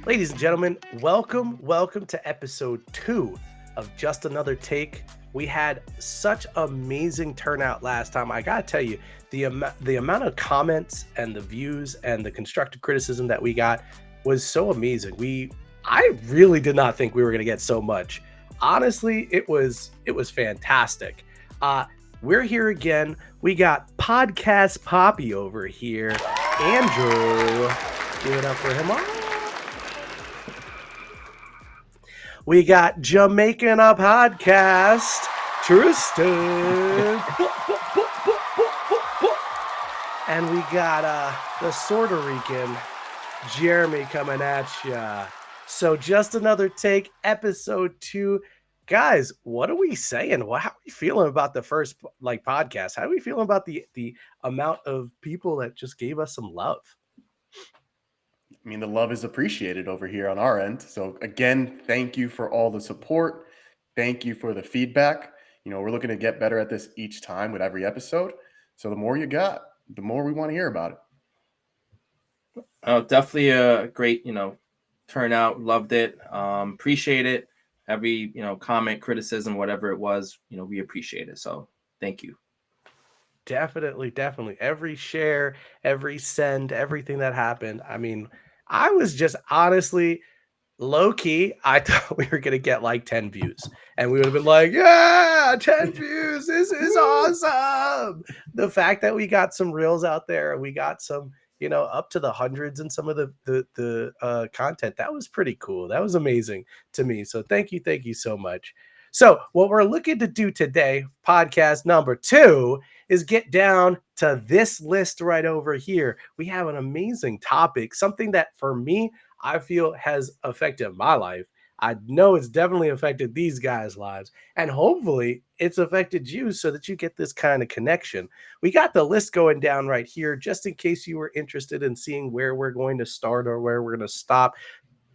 Ladies and gentlemen, welcome to episode 2 of Just Another Take. We had such amazing turnout last time. I gotta tell you, the amount of comments and the views and the constructive criticism that we got was so amazing. I really did not think we were gonna get so much. Honestly, it was fantastic. We're here again. We got Podcast Poppy over here. Andrew, give it up for him. We got Jamaican a podcast, Tristan. And we got the Puerto Rican, Jeremy, coming at ya. So just another take, episode 2. Guys, what are we saying? How are we feeling about the first podcast? How are we feeling about the amount of people that just gave us some love? I mean, the love is appreciated over here on our end. So again, thank you for all the support. Thank you for the feedback. We're looking to get better at this each time with every episode. So the more you got, the more we want to hear about it. Definitely a great, turnout. Loved it. Appreciate it. Every, comment, criticism, whatever it was, we appreciate it. So thank you. Definitely. Every share, every send, everything that happened. I mean, I was just honestly low key. I thought we were going to get like 10 views and we would have been like, yeah, 10 views. This is awesome. The fact that we got some reels out there, we got some, up to the hundreds in some of the content. That was pretty cool. That was amazing to me. So thank you so much. So what we're looking to do today, podcast number 2, is get down to this list right over here. We have an amazing topic, something that for me, I feel has affected my life. I know it's definitely affected these guys' lives, and hopefully it's affected you so that you get this kind of connection. We got the list going down right here, just in case you were interested in seeing where we're going to start or where we're going to stop.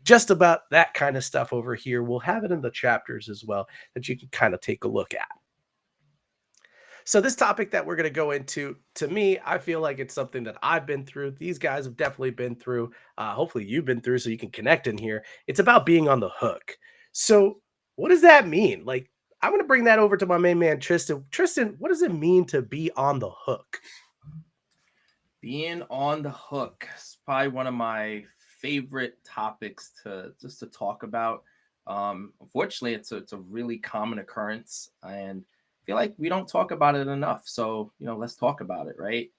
Just about that kind of stuff over here. We'll have it in the chapters as well that you can kind of take a look at. So this topic that we're going to go into, to me, I feel like it's something that I've been through. These guys have definitely been through. Hopefully you've been through so you can connect in here. It's about being on the hook. So what does that mean? Like, I'm going to bring that over to my main man, Tristan. Tristan, what does it mean to be on the hook? Being on the hook is probably one of my favorite topics to talk about. Unfortunately, it's a really common occurrence, and I feel like we don't talk about it enough. So let's talk about it, right?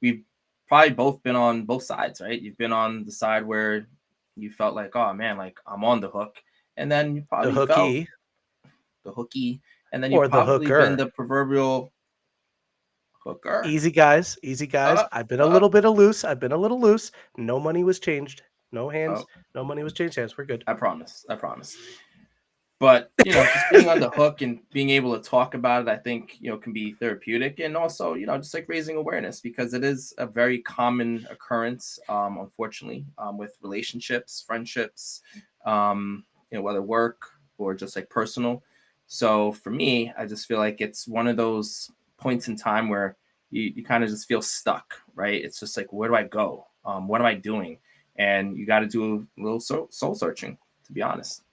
We've probably both been on both sides, right? You've been on the side where you felt like, oh man, like I'm on the hook, and then you probably felt the hooky, and then you've probably been the proverbial hooker. Easy guys. I've been a little bit loose. No money was changed. No hands. No money was changed hands. We're good. I promise. But just being on the hook and being able to talk about it, I think can be therapeutic, and also just like raising awareness, because it is a very common occurrence, unfortunately, with relationships, friendships, whether work or just like personal. So for me, I just feel like it's one of those points in time where you kind of just feel stuck, right? It's just like, where do I go? What am I doing? And you got to do a little soul searching, to be honest.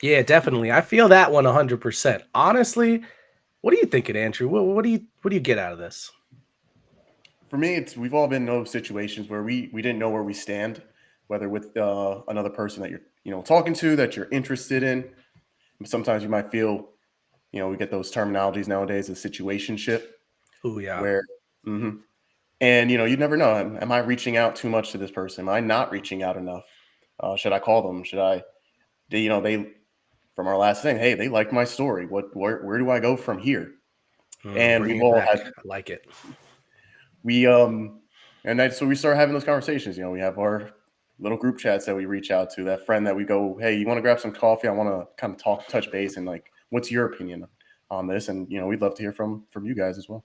Yeah, definitely. I feel that 100%. Honestly, what are you thinking, Andrew? What do you get out of this? For me, we've all been in those situations where we didn't know where we stand, whether with another person that you're talking to, that you're interested in. Sometimes you might feel, we get those terminologies nowadays, a situationship. Oh yeah. And you never know. Am I reaching out too much to this person? Am I not reaching out enough? Should I call them? Should I? They from our last thing. Hey, they liked my story. Where do I go from here? And we've all had. I like it. So we start having those conversations. We have our little group chats that we reach out to. That friend that we go, hey, you want to grab some coffee? I want to kind of touch base, and like, what's your opinion on this? And we'd love to hear from you guys as well.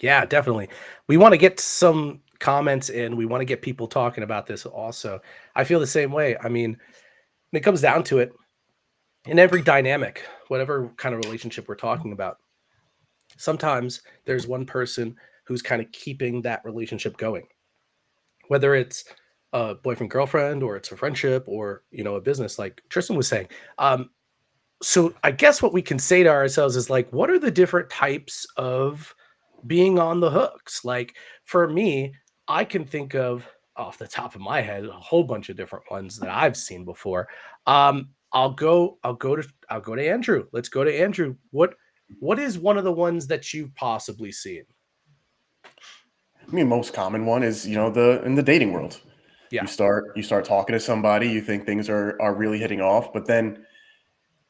Yeah, definitely. We want to get some comments in. We want to get people talking about this also. I feel the same way. I mean, when it comes down to it, in every dynamic, whatever kind of relationship we're talking about, sometimes there's one person who's kind of keeping that relationship going. whether it's a boyfriend girlfriend or it's a friendship or a business, like Tristan was saying. So I guess what we can say to ourselves is like, what are the different types of being on the hooks? Like for me, I can think of off the top of my head a whole bunch of different ones that I've seen before. I'll go to Andrew. Let's go to Andrew. What is one of the ones that you've possibly seen? I mean, most common one is, the in the dating world. Yeah. You start talking to somebody, you think things are really hitting off, but then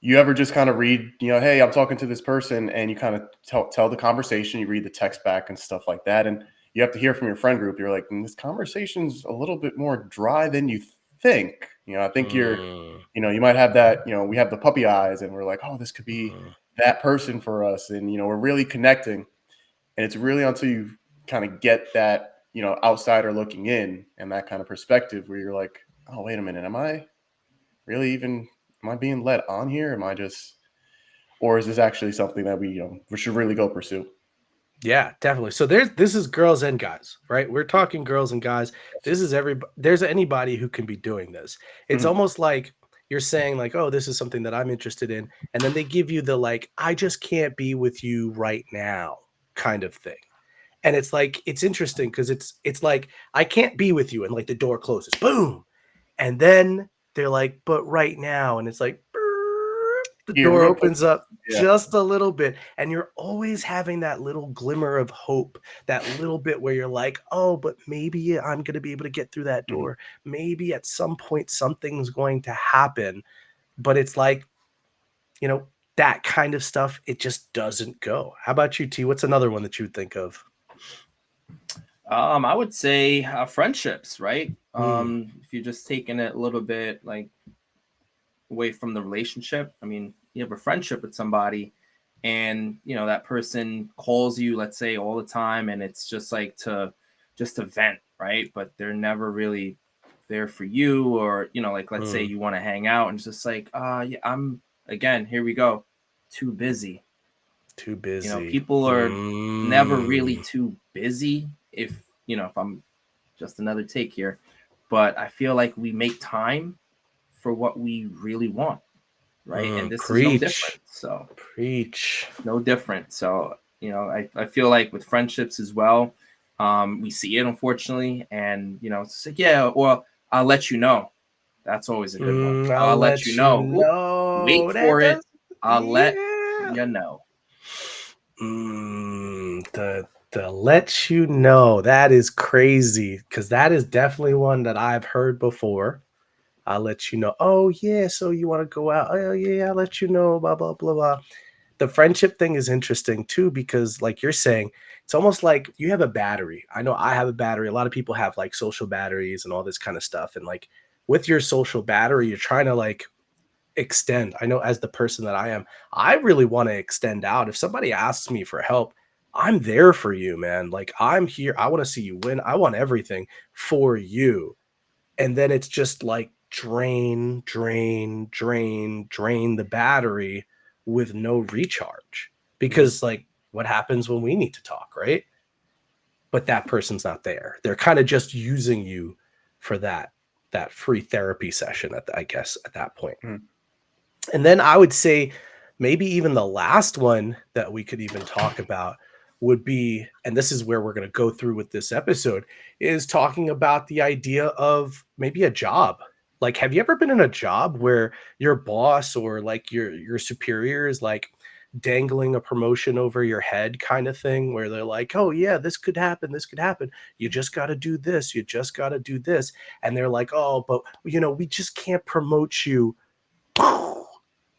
you ever just kind of read, hey, I'm talking to this person, and you kind of tell the conversation, you read the text back and stuff like that, and you have to hear from your friend group. You're like, this conversation's a little bit more dry than you think. I think Mm, you might have that. We have the puppy eyes, and we're like, oh, this could be mm. that person for us, and we're really connecting. And it's really until you kind of get that, outsider looking in and that kind of perspective where you're like, oh, wait a minute, am I really even am I being led on here? Am I just or is this actually something that we should really go pursue? Yeah, definitely. So this is girls and guys, right? We're talking girls and guys. This is there's anybody who can be doing this. It's Mhm. almost like you're saying like, "Oh, this is something that I'm interested in." And then they give you the like, "I just can't be with you right now" kind of thing. And it's like it's interesting because it's like I can't be with you and like the door closes. Boom. And then they're like, "But right now," and it's like, "Brrr," the Here, door real quick. opens up Yeah. just a little bit, and you're always having that little glimmer of hope, that little bit where you're like, "Oh, but maybe I'm gonna be able to get through that Mhm. door. Maybe at some point something's going to happen." But it's like, you know, that kind of stuff, it just doesn't go. How about you, T? What's another one that you would think of? I would say friendships, right? Mm, If you're just taking it a little bit like away from the relationship. I mean, you have a friendship with somebody, and that person calls you, let's say, all the time, and it's just like to vent, right? But they're never really there for you, or like let's say mm, you want to hang out, and it's just like, yeah, I'm again, here we go, too busy. too busy. People are never really Mm, too busy. If I'm just another take here, but I feel like we make time for what we really want, right? And this is no different. preach. So Preach. no different. So I feel like with friendships as well, we see it unfortunately, and it's like, yeah, well, I'll let you know. That's always a good one. I'll I'll let you let you know. Oop, wait know. That for it. does, I'll let yeah. you know. The let you know. That is crazy because that is definitely one that I've heard before. I'll let you know. Oh yeah, so you want to go out? Oh yeah, I'll let you know. Blah blah blah blah. The friendship thing is interesting too because, like you're saying, it's almost like you have a battery. I know I have a battery. A lot of people have like social batteries and all this kind of stuff. And like with your social battery, you're trying to like extend. I know as the person that I am, I really want to extend out. If somebody asks me for help, I'm there for you, man. Like I'm here. I want to see you win. I want everything for you. And then it's just like drain, drain, drain, drain the battery with no recharge. Mhm. Because like what happens when we need to talk, right? But that person's not there. They're kind of just using you for that free therapy session I guess at that point. Mhm. And then I would say maybe even the last one that we could even talk about would be, and this is where we're going to go through with this episode, is talking about the idea of maybe a job. Like, have you ever been in a job where your boss or like your superior is like dangling a promotion over your head kind of thing where they're like, "Oh yeah, this could happen, this could happen. You just got to do this, you just got to do this." And they're like, "Oh, but we just can't promote you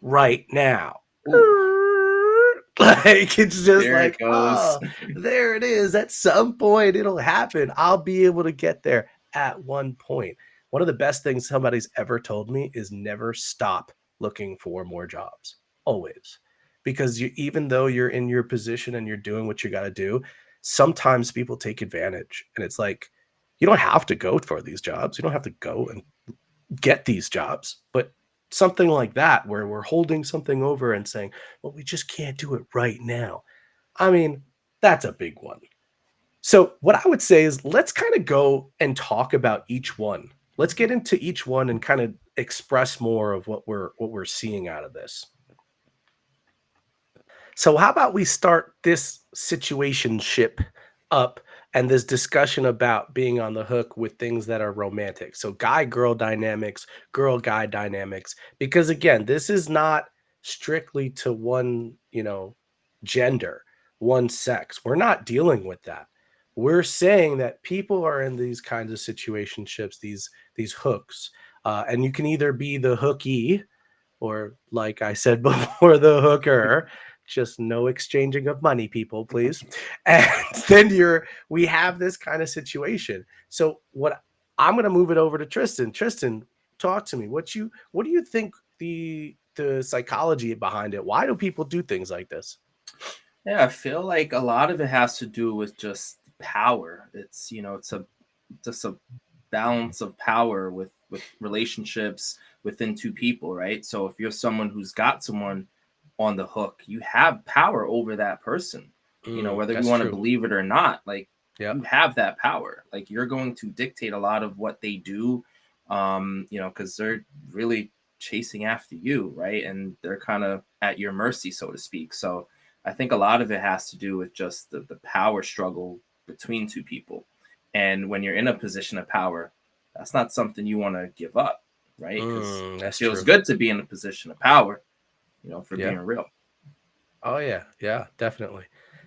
right now." Ooh, Like it's just there it like, goes. oh, there it is. At some point, it'll happen. I'll be able to get there at one point. One of the best things somebody's ever told me is never stop looking for more jobs. Always. Because even though you're in your position and you're doing what you got to do, sometimes people take advantage. And it's like, you don't have to go for these jobs. You don't have to go and get these jobs, but something like that where we're holding something over and saying, well, we just can't do it right now. I mean, that's a big one. So what I would say is let's kind of go and talk about each one. Let's get into each one and kind of express more of what we're seeing out of this. So how about we start this situationship up and this discussion about being on the hook with things that are romantic. So guy girl dynamics, girl guy dynamics because again, this is not strictly to one, gender, one sex. We're not dealing with that. We're saying that people are in these kinds of situationships, these hooks, and you can either be the hooky or like I said before, the hooker. Just no exchanging of money, people, please. And then we have this kind of situation. So what I'm gonna move it over to Tristan. Tristan, talk to me. What do you think the psychology behind it? Why do people do things like this? Yeah, I feel like a lot of it has to do with just power. It's it's a just a balance of power with relationships within two people, right? So if you're someone who's got someone on the hook, you have power over that person. Whether you That's want to true. believe it or not, like Yeah. you have that power. Like you're going to dictate a lot of what they do, because they're really chasing after you, right? And they're kind of at your mercy, so to speak. So I think a lot of it has to do with just the power struggle between two people. And when you're in a position of power, that's not something you want to give up, right? Because it That's feels true. good to be in a position of power, for Yeah. being real. Oh yeah, yeah, definitely.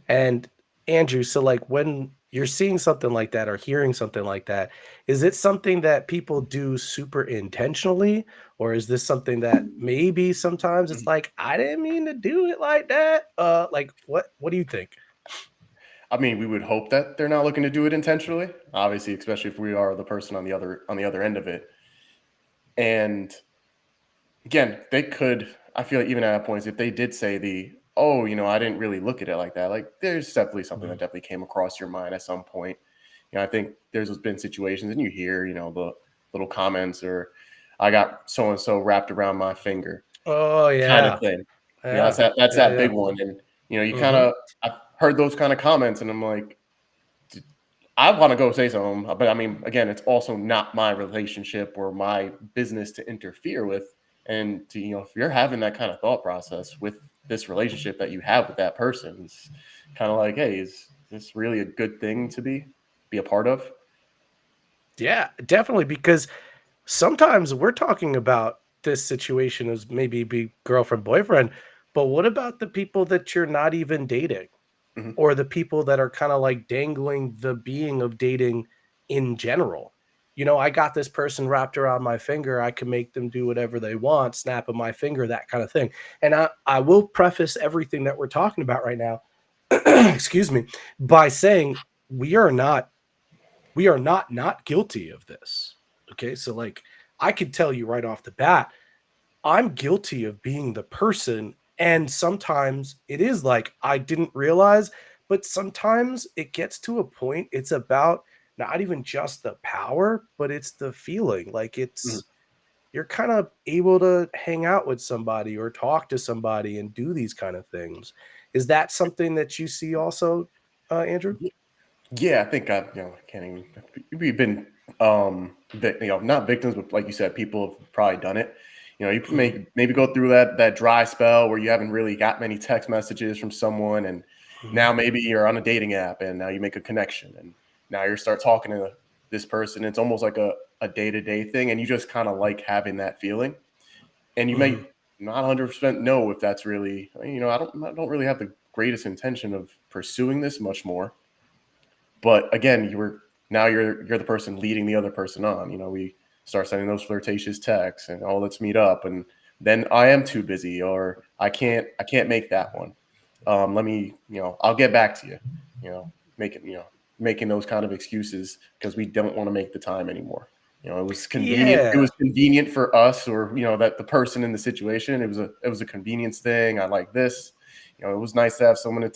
And Andrew, so like when you're seeing something like that or hearing something like that, is it something that people do super intentionally, or is this something that maybe sometimes it's Mhm. like I didn't mean to do it like that? Like what do you think? I mean, we would hope that they're not looking to do it intentionally, obviously, especially if we are the person on the other end of it. And again, they could. I feel like even at points, if they did say "oh, I didn't really look at it like that," like there's definitely something that Mhm. definitely came across your mind at some point. I think there's been situations, and you hear, the little comments or "I got so and so wrapped around my finger" Oh kind of yeah, thing. yeah, That's yeah, that yeah. big one, and you kind Hmm. of I've heard those kind of comments, and I'm like, I want to go say something, but I mean, again, it's also not my relationship or my business to interfere with. And if you're having that kind of thought process with this relationship that you have with that person, it's kind of like, hey, is this really a good thing to be a part of? Yeah, definitely because sometimes we're talking about this situation as maybe be girlfriend boyfriend, but what about the people that you're not even dating? Hmm. Or the people that are kind of like dangling the being of dating in general. I got this person wrapped around my finger. I can make them do whatever they want, snap of my finger, that kind of thing. And I will preface everything that we're talking about right now, excuse me, by saying we are not not guilty of this. Okay, so like I could tell you right off the bat, I'm guilty of being the person. And sometimes it is like I didn't realize, but sometimes it gets to a point, it's about not even just the power, but it's the feeling. Like Hmm. you're kind of able to hang out with somebody or talk to somebody and do these kind of things. Is that something that you see also, Andrew? Yeah, I think I can't even. We've been, not victims, but like you said, people have probably done it. You Hmm. maybe go through that dry spell where you haven't really got many text messages from someone, and Hmm. now maybe you're on a dating app, and now you make a connection, and now you start talking to this person. It's almost like a day to day thing, and you just kind of like having that feeling, and you Hmm. may not 100% know if that's really, I don't really have the greatest intention of pursuing this much more, but again, you're the person leading the other person on. We start sending those flirtatious texts and, oh, let's meet up, and then I am too busy, or I can't make that one. Let me, I'll get back to you. You know, making making those kind of excuses because we don't want to make the time anymore. It was convenient. It Yeah. was convenient for us, or that the person in the situation. It was a convenience thing. I like this. It was nice to have someone to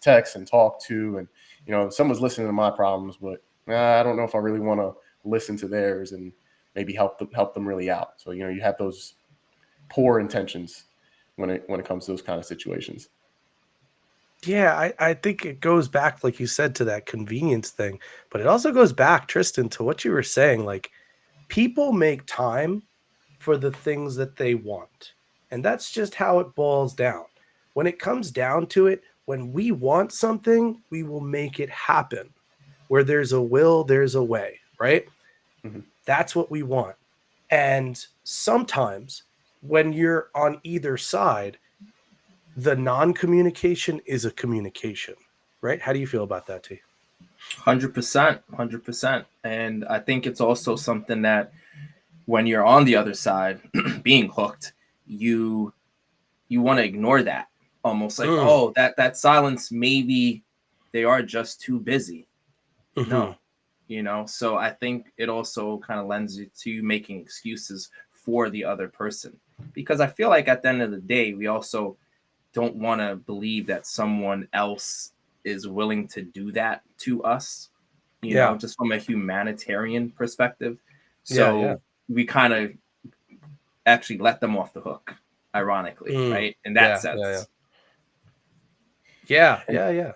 text and talk to, and someone's listening to my problems, but I don't know if I really want to listen to theirs and maybe help them really out. So you have those poor intentions when it comes to those kind of situations. Yeah, I think it goes back, like you said, to that convenience thing, but it also goes back, Tristan, to what you were saying. Like, people make time for the things that they want. And that's just how it boils down. When it comes down to it, when we want something, we will make it happen. Where there's a will, there's a way, right? Mhm. That's what we want. And sometimes when you're on either side, the non communication is a communication, right? How do you feel about that, T? 100%, 100%. And I think it's also something that when you're on the other side being hooked, you you want to ignore that. Almost like, Mm. oh, that silence, maybe they are just too busy. Hmm. No, so I think it also kind of lends you to you making excuses for the other person, because I feel like at the end of the day we also don't want to believe that someone else is willing to do that to us, Yeah. just from a humanitarian perspective. Yeah. Yeah. So we kind of actually let them off the hook, ironically, Mm. right? In that Yeah. Yeah. Yeah. sense. Yeah. And Yeah. Yeah.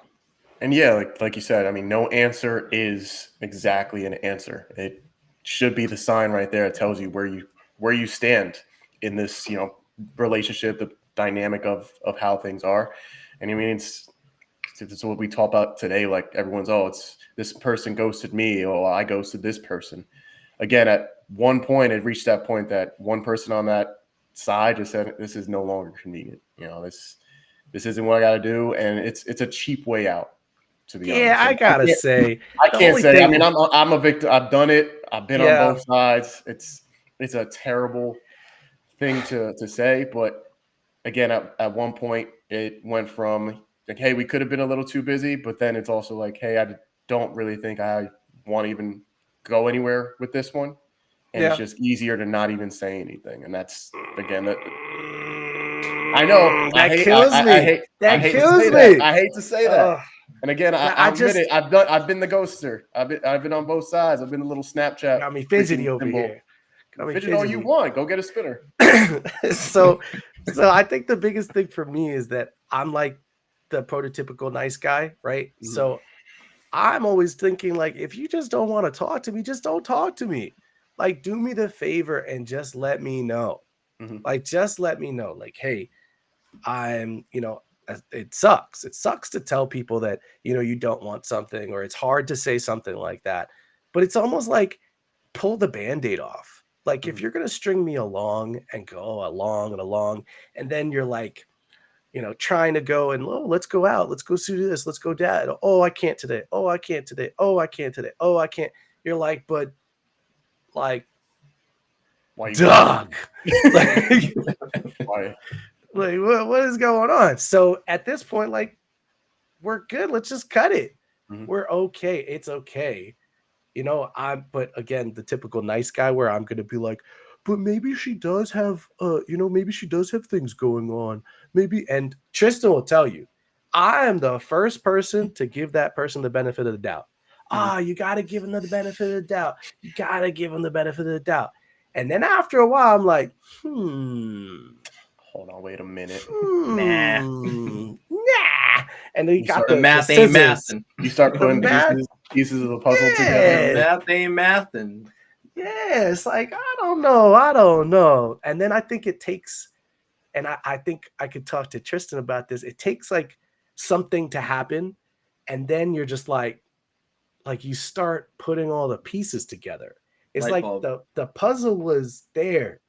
yeah, like you said, I mean, no answer is exactly an answer. It should be the sign right there. It tells you where you stand in this, relationship, the dynamic of how things are. And I mean, it's what we talk about today. Like everyone's, oh, it's this person ghosted me, or I ghosted this person. Again, at one point, it reached that point that one person on that side just said, "This is no longer convenient. This isn't what I got to do," and it's a cheap way out, to be Yeah. honest. I And gotta say, I the can't only say. I mean, thing, I'm a victim. I've done it. I've been on yeah. both sides. It's a terrible thing to say, but again, at one point, it went from like, hey, we could have been a little too busy, but then it's also like, hey, I don't really think I want to even go anywhere with this one, and it's Yeah. just easier to not even say anything. And that's again that I know That kills me. I That hate to kills say that. me. I hate to say that. Oh, And again, I I admit just it. I've been the ghoster. I've been on both sides. I've been a little Snapchat got me freaking fidgety over symbol. here. Got me Fidget all you fidgety. want. Go get a spinner. so so I think the biggest thing for me is that I'm like the prototypical nice guy, right? Mhm, So I'm always thinking like, if you just don't want to talk to me, just don't talk to me. Like, do me the favor and just let me know. mhm, Like, just let me know. Like, hey, I'm, it sucks. It sucks to tell people that, you don't want something, or it's hard to say something like that. But it's almost like pull the band-aid off. Like, if mhm. you're gonna string me along and go along and along, and then you're like, trying to go and, oh, let's go out, let's go do this, let's go dad. Oh, I can't today. Oh, I can't today. Oh, I can't today. Oh, I can't. You're like, but like, Why you gotta do dog, like, why? like what is going on? So at this point, like, we're good. Let's just cut it. Mhm, We're okay. It's okay. But again, the typical nice guy where I'm gonna be like, but maybe she does have maybe she does have things going on. Maybe, and Tristan will tell you, I am the first person to give that person the benefit of the doubt. mhm. You gotta give him the benefit of the doubt. You gotta give him the benefit of the doubt. And then after a while, I'm like, Hold on, wait a minute. Nah. nah. And then you You got start The the math ain't scissors. mathin'. you start The putting math, pieces of the puzzle together. The yeah. math ain't mathin'. Yeah, it's like, I don't know. I don't know. And then I think it takes, and I think I could talk to Tristan about this. It takes like something to happen. And then you're just like you start putting all the pieces together. It's Light like bulb. the puzzle was there.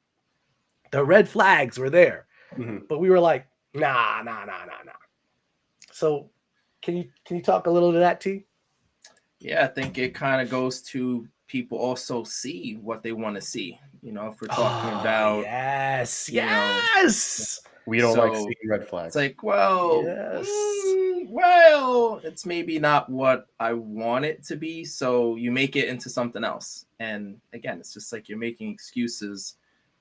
The red flags were there. Mhm. But we were like, nah, nah, nah, nah, nah. So can you talk a little to that, T? Yeah, I think it kind of goes to people also see what they want to see. If we're talking Oh, about, yes. you know, Yes. We don't like so seeing red it's flags. like, well, Yes. well, it's maybe not what I want it to be. So you make it into something else. And again, it's just like you're making excuses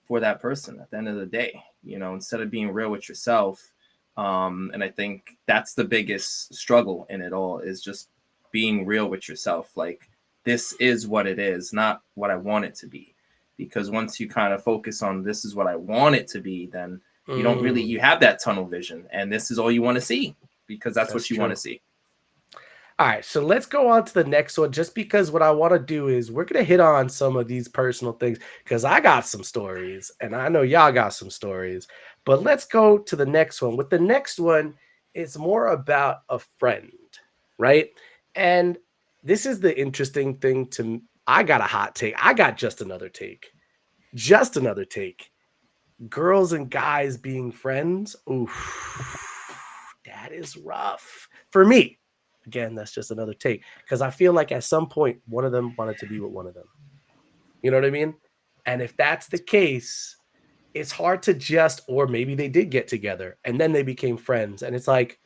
for that person at the end of the day, instead of being real with yourself. And I think that's the biggest struggle in it all, is just being real with yourself. Like, this is what it is, not what I want it to be. Because once you kind of focus on this is what I want it to be, then you don't really, Mm. you have that tunnel vision, and this is all you want to see. because that's what That's you want true. to see. All right, so let's go on to the next one just because what I want to do is we're going to hit on some of these personal things because I got some stories and I know y'all got some stories. But let's go to the next one. With the next one, it's more about a friend, right? And this is the interesting thing I got a hot take. I got just another take. Just another take. Girls and guys being friends. Oof, that is rough for me. Again, that's just another take because I feel like at some point one of them wanted to be with one of them. You know what I mean? And if that's the case, it's hard to just, or maybe they did get together and then they became friends. And it's like,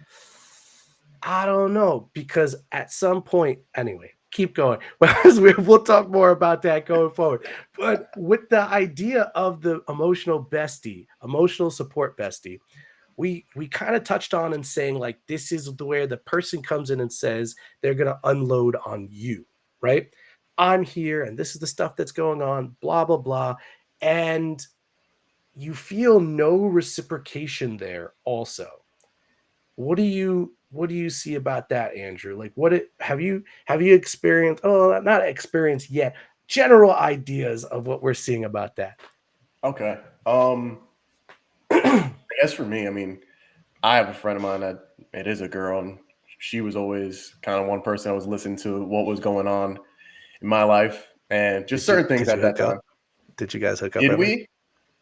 I don't know, because at some point, anyway, keep going. We'll talk more about that going forward. But with the idea of the emotional bestie, emotional support bestie, we kind of touched on and saying like this is where the person comes in and says they're going to unload on you, right? I'm here and this is the stuff that's going on, blah blah blah, and you feel no reciprocation there also. What do you see about that, Andrew? Like have you experienced, oh, not experienced yet, general ideas of what we're seeing about that? Okay. I guess for me, I mean, I have a friend of mine that it is a girl, and she was always kind of one person I was listening to what was going on in my life and just Did you certain things did you at that hook up? time. Did you guys hook up Did ever? we?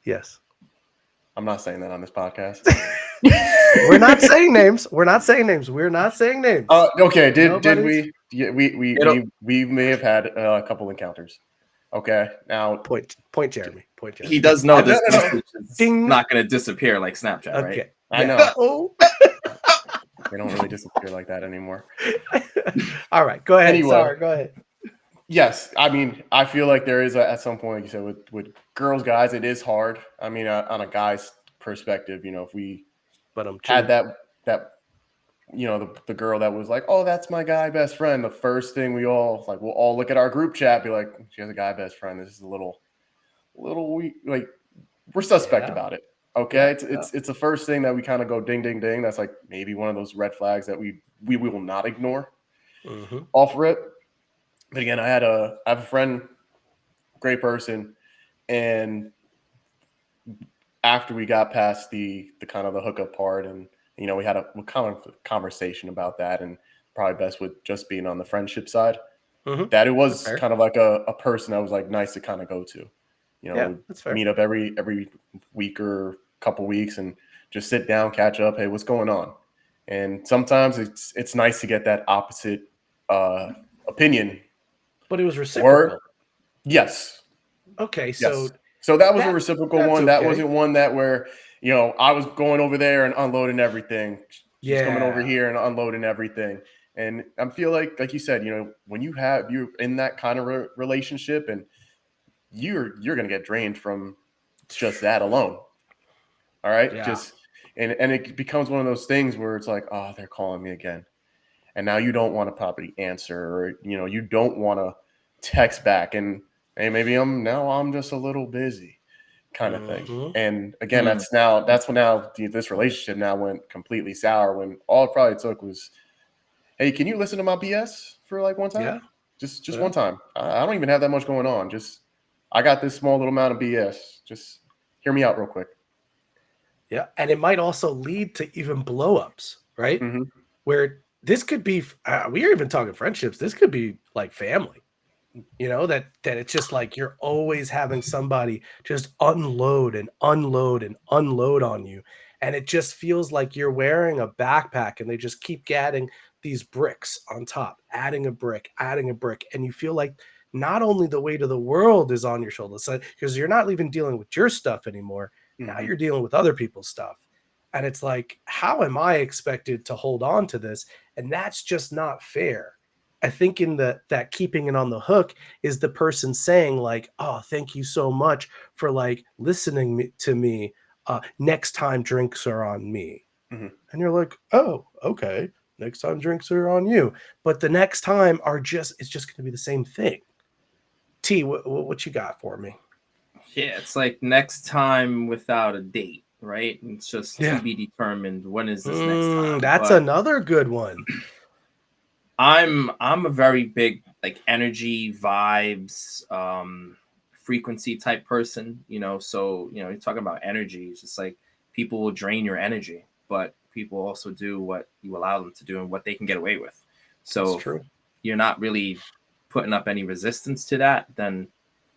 Yes. I'm not saying that on this podcast. We're not saying names. We're not saying names. We're not saying names. Okay. Did Nobody's we? Yeah, we It'll, we we may have had a couple encounters. Okay. Now, point Jeremy. Point he Jeremy. does know no, this no, no. message is Ding. not going to disappear like Snapchat, right? Okay. I Yeah. know Oh. they don't really disappear like that anymore. All right. Go ahead. Anyway, Sorry. Go ahead. yes, I mean, I feel like there is at some point, like you said, with girls, guys, it is hard. I mean, on a guy's perspective, if we But I'm had true. that the girl that was like, oh, that's my guy best friend. The first thing we'll all look at our group chat, be like, she has a guy best friend. This is a little weak. Like, we're suspect Yeah. about it. Okay, Yeah. it's the first thing that we kind of go ding ding ding. That's like maybe one of those red flags that we will not ignore. Mm-hmm. Offer it. But again, I have a friend, great person, and after we got past the kind of the hookup part, and we had a kind of conversation about that, and probably best with just being on the friendship side, Mm-hmm. that it That's was fair. kind of like a person that was like nice to kind of go to. Yeah, We'd that's fair. meet up every week or couple weeks and just sit down, catch up. Hey, what's going on? And sometimes it's nice to get that opposite uh, opinion. But it was Or reciprocal. yes, Okay, yes. so So that was a that reciprocal that's one. That okay. wasn't one that where I was going over there and unloading everything. She's coming over Yeah. here and unloading everything. And I feel like you said, when you're in that kind of relationship, and you're gonna get drained from just that alone. All right, Yeah. just and it becomes one of those things where it's like, oh, they're calling me again, and now you don't want to probably answer, or you don't want to text back, and hey, maybe I'm just a little busy, kind of thing. Mm-hmm. And again, Hmm. that's when now this relationship now went completely sour, when all it probably took was, hey, can you listen to my BS for like one time? Yeah. Just Yeah. one time. I don't even have that much going on. Just I got this small little amount of BS. Just hear me out real quick. Yeah. And it might also lead to even blow-ups, right? Mm-hmm. Where this could be, we are even talking friendships. This could be like family. That it's just like you're always having somebody just unload and unload and unload on you, and it just feels like you're wearing a backpack and they just keep adding these bricks on top, adding a brick, and you feel like not only the weight of the world is on your shoulders, because you're not even dealing with your stuff anymore. Now Mm-hmm. you're dealing with other people's stuff, and it's like, how am I expected to hold on to this? And that's just not fair. I think in that keeping it on the hook is the person saying like, "Oh, thank you so much for like listening to me. Next time drinks are on me." Mm-hmm. And you're like, "Oh, okay. Next time drinks are on you." But the next time it's just going to be the same thing. T, what you got for me? Yeah, it's like next time without a date, right? And it's just to Yeah. be determined. When is this next time? That's But another good one. I'm a very big like energy vibes frequency type person, you know. So, you know, you're talking about energy, it's just like people will drain your energy, but people also do what you allow them to do and what they can get away with. That's So if true. you're not really putting up any resistance to that, then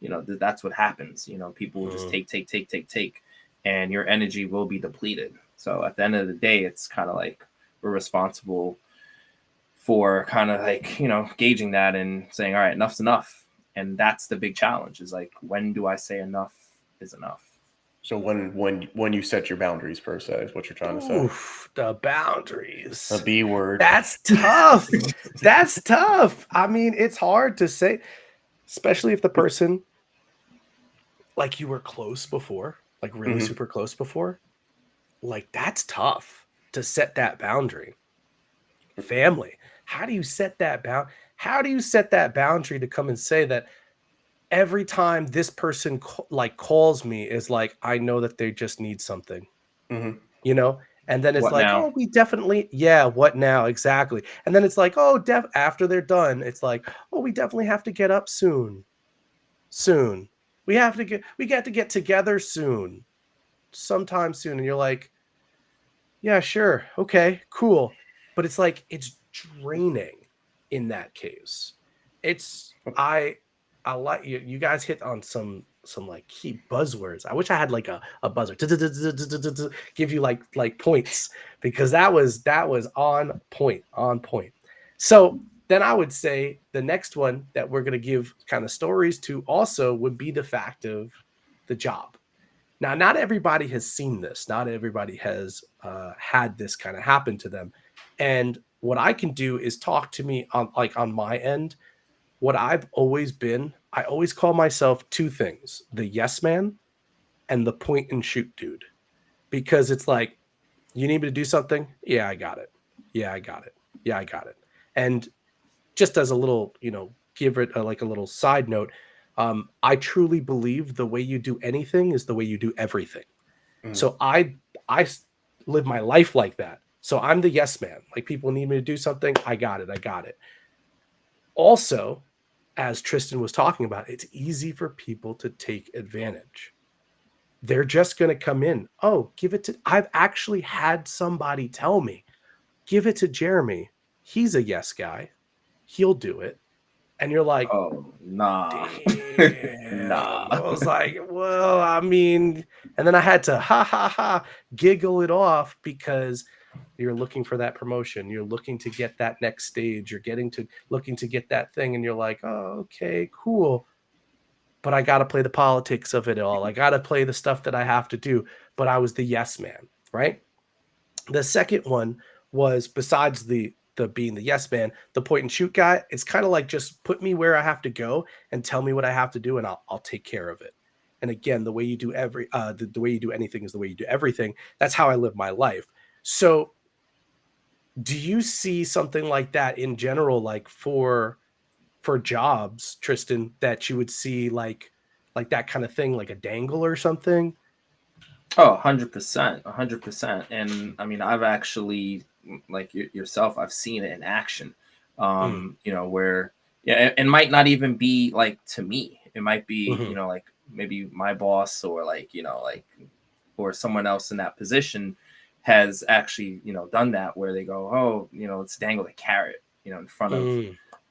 you know that's what happens. You know, people will just Mm, take, and your energy will be depleted. So at the end of the day, it's kind of like we're responsible for kind of like, you know, gauging that and saying, all right, enough's enough. And that's the big challenge, is like, when do I say enough is enough? So when you set your boundaries per se is what you're trying to say. oof, the The boundaries. B word. That's tough. That's tough. I mean, it's hard to say, especially if the person, like, you were close before, like really Hmm. super close before, like that's tough to set that boundary. Family. How do you set that How do you set that boundary to come and say that every time this person like calls me is like I know that they just need something, Hmm. you know? And then it's What like, now? "Oh, we definitely yeah, what now?" Exactly. And then it's like, "Oh, after they're done, it's like, "Oh, we definitely have to get up soon. Soon. We got to get together soon. Sometime soon." And you're like, "Yeah, sure. Okay, cool." But it's like it's draining in that case. It's I like you guys hit on some like key buzzwords. I wish I had like a buzzer give you like points because that was on point, on point. So then I would say the next one that we're gonna give kind of stories to also would be the fact of the job. Now, not everybody has seen this. Not everybody has had this kind of happen to them. And what I can do is talk to me on like on my end. What I've always been, I always call myself two things: the yes man and the point and shoot dude. Because it's like, you need me to do something? Yeah, I got it. Yeah, I got it. Yeah, I got it. And just as a little, give it like a little side note, I truly believe the way you do anything is the way you do everything. Hmm. So live my life like that. So I'm the yes man. Like people need me to do something, I got it. I got it. Also, as Tristan was talking about, it's easy for people to take advantage. They're just going to come in. Oh, give it to I've actually had somebody tell me, "Give it to Jeremy. He's a yes guy. He'll do it." And you're like, Oh, nah. damn. Nah. I was like, well, I mean, and then I had to ha ha ha giggle it off because you're looking for that promotion. You're looking to get that next stage. You're getting to looking to get that thing. And you're like, oh, okay, cool. But I got to play the politics of it all. I got to play the stuff that I have to do. But I was the yes man, right? The second one was besides the being the yes man, the point and shoot guy. It's kind of like just put me where I have to go and tell me what I have to do, and I'll take care of it. And again, the way you do the way you do anything is the way you do everything. That's how I live my life. So, do you see something like that in general, like for jobs, Tristan, that you would see like that kind of thing, like a dangle or something? Oh, 100%, 100%. And I mean, I've actually, like yourself, I've seen it in action. Mm, You know, where yeah, it might not even be like to me. It might be, hmm you know, like maybe my boss, or like, you know, like, or someone else in that position has actually, you know, done that, where they go, oh, you know, let's dangle a carrot, you know, in front of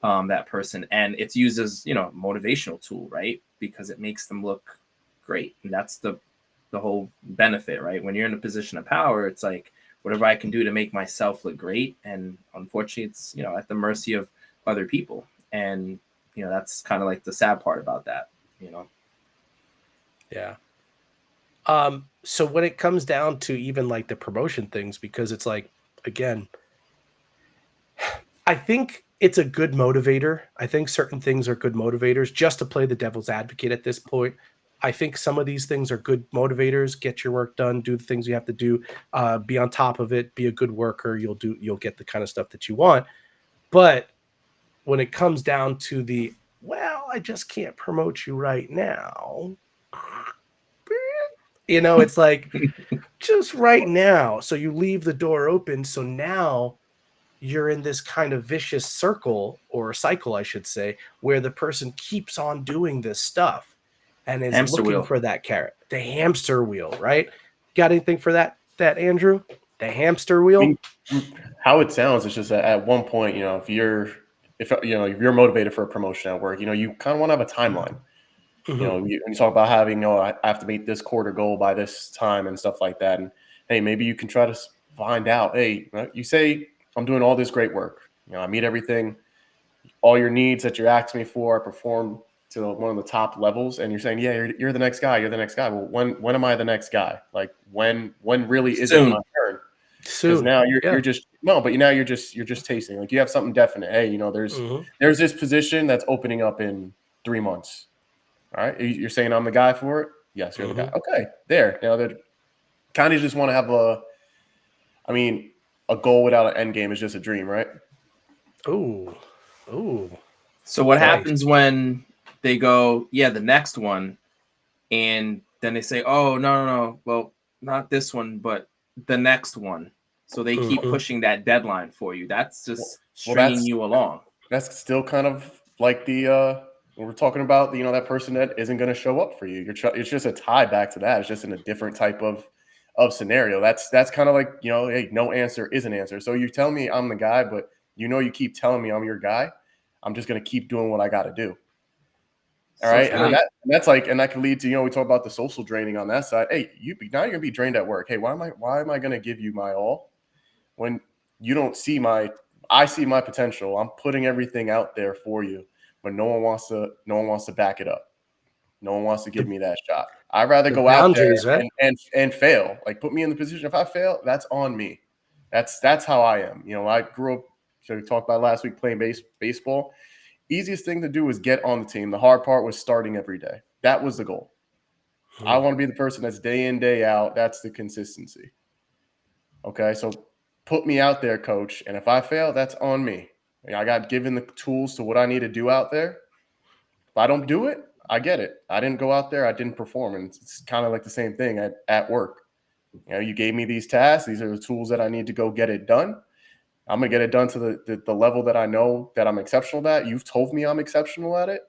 mm, that person, and it's used as, you know, motivational tool, right? Because it makes them look great, and that's the whole benefit, right? When you're in a position of power, it's like whatever I can do to make myself look great, and unfortunately, it's, you know, at the mercy of other people, and you know that's kind of like the sad part about that, you know. yeah. So when it comes down to even like the promotion things, because it's like, again, I think it's a good motivator. I think certain things are good motivators just to play the devil's advocate at this point. I think some of these things are good motivators. Get your work done, do the things you have to do, be on top of it, be a good worker. You'll get the kind of stuff that you want. But when it comes down to the, well, I just can't promote you right now. You know, it's like just right now. So you leave the door open. So now you're in this kind of vicious circle or cycle, I should say, where the person keeps on doing this stuff and is Hamster looking wheel. for that carrot, the hamster wheel, right? Got anything for that, Andrew? The hamster I wheel? mean, how it sounds is just that at one point, if if you're motivated for a promotion at work, you kind of want to have a timeline. Mhm. When you talk about having, I have to meet this quarter goal by this time and stuff like that. And hey, maybe you can try to find out. Hey, you say I'm doing all this great work. I meet everything, all your needs that you're asking me for. I perform to one of the top levels, and you're saying, yeah, you're the next guy. You're the next guy. Well, when am I the next guy? Like when really is it Soon. my turn? Because Soon. now Yeah. you're just no, but now you're just tasting. Like you have something definite. Hey, Mhm. there's this position that's opening up in 3 months. All right. You're saying I'm the guy for it? Yes, you're the guy. Mhm. Okay. There. Now that kind of just want to have a goal without an end game is just a dream, right? Ooh. Ooh. So what Nice. happens when they go, yeah, the next one, and then they say, oh, no, well, not this one, but the next one. So they keep Mhm. pushing that deadline for you. That's Well, just well, stringing you along. that's still kind of like the when we're talking about that person that isn't going to show up for you. It's just a tie back to that. It's just in a different type of scenario. That's kind of like hey, no answer is an answer. So you tell me I'm the guy, but you keep telling me I'm your guy. I'm just going to keep doing what I got to do. All So right, it's not, and that can lead to we talk about the social draining on that side. Hey, now you're gonna be drained at work. Hey, why am I gonna give you my all when you don't see I see my potential. I'm putting everything out there for you, but no one wants to back it up. No one wants to give The, me that shot. I'd rather the go out there boundaries, right? and fail. Like put me in the position. If I fail, that's on me. That's how I am. I grew up. So we talked about last week playing baseball. Easiest thing to do was get on the team. The hard part was starting every day. That was the goal. I Mhm. want to be the person that's day in, day out. That's the consistency. Okay. So put me out there, coach. And if I fail, that's on me. I got given the tools to what I need to do out there. If I don't do it, I get it. I didn't go out there. I didn't perform. And it's kind of like the same thing at work. You gave me these tasks. These are the tools that I need to go get it done. I'm gonna get it done to the level that I know that I'm exceptional at. You've told me I'm exceptional at it.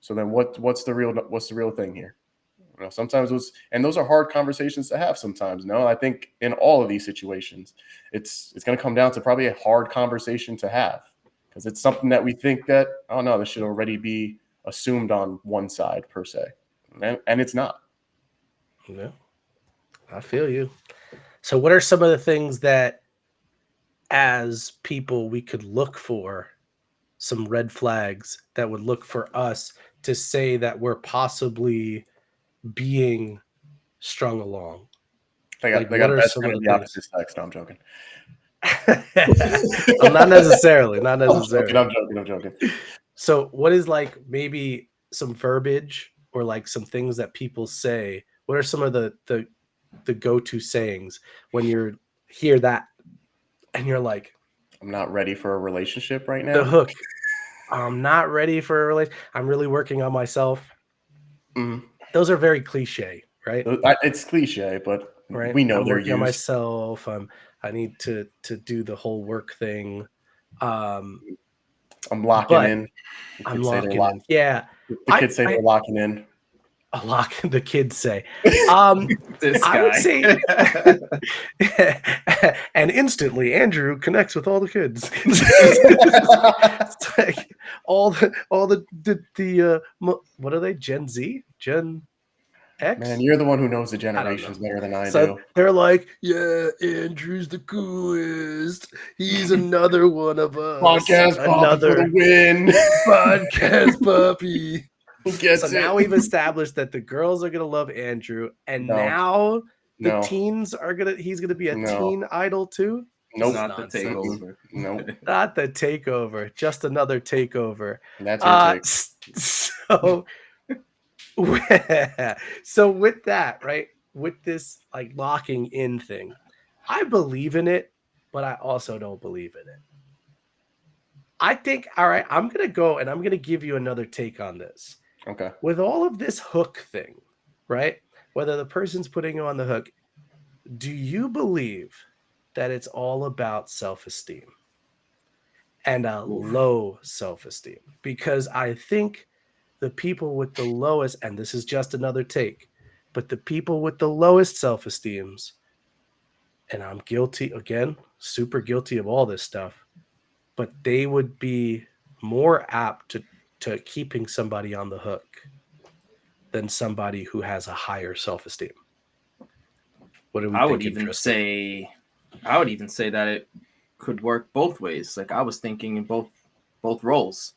So then what's the real thing here? Sometimes those are hard conversations to have sometimes. No, I think in all of these situations, it's going to come down to probably a hard conversation to have because it's something that we think that, oh no, this should already be assumed on one side per se. And it's not. Yeah, I feel you. So, what are some of the things that, as people, we could look for some red flags that would look for us to say that we're possibly being strung along? Like, They what got are best some friend of of the the things? opposite sex. No, I'm joking. Well, not necessarily, not I'm joking. necessarily. I'm joking. I'm joking. So, what is like maybe some verbiage or like some things that people say? What are some of the go-to sayings when you hear that and you're like, I'm not ready for a relationship right the now. hook? I'm not ready for a relation. I'm really working on myself. Mhm. Those are very cliche, right? It's cliche, but Right. we know I'm they're working on used. myself. I need to do the whole work thing. Um, I'm locking but in. The I'm kids say they're locking lock. in. Yeah. The kids say I they're locking in. a lock the kids say. Um, this I would guy. say and instantly Andrew connects with all the kids. It's like what are they? Gen Z? Gen Man, X? you're the one who knows the I don't know. generations better than I So do. they're like, yeah, Andrew's the coolest. He's another one of us. Podcast Poppy for the Another win. podcast puppy. He So gets it. now we've established that the girls are gonna love Andrew, and No, now the no, teens are he's gonna be a no, teen idol too. This nope. is Not the nonsense. takeover. Nope. Not the takeover, just another takeover. That's your take. So so with that, right? With this like locking in thing, I believe in it, but I also don't believe in it. I think, all right, I'm gonna go and I'm gonna give you another take on this. Okay. With all of this hook thing, right? whether the person's putting you on the hook, do you believe that it's all about self-esteem and a Oof. low self-esteem? Because I think the people with the lowest, and this is just another take, but the people with the lowest self-esteems, and I'm guilty again, super guilty of all this stuff, but they would be more apt to keeping somebody on the hook than somebody who has a higher self-esteem. What are we I would thinking, even Tristan? say, I would even say that it could work both ways. Like I was thinking in both roles,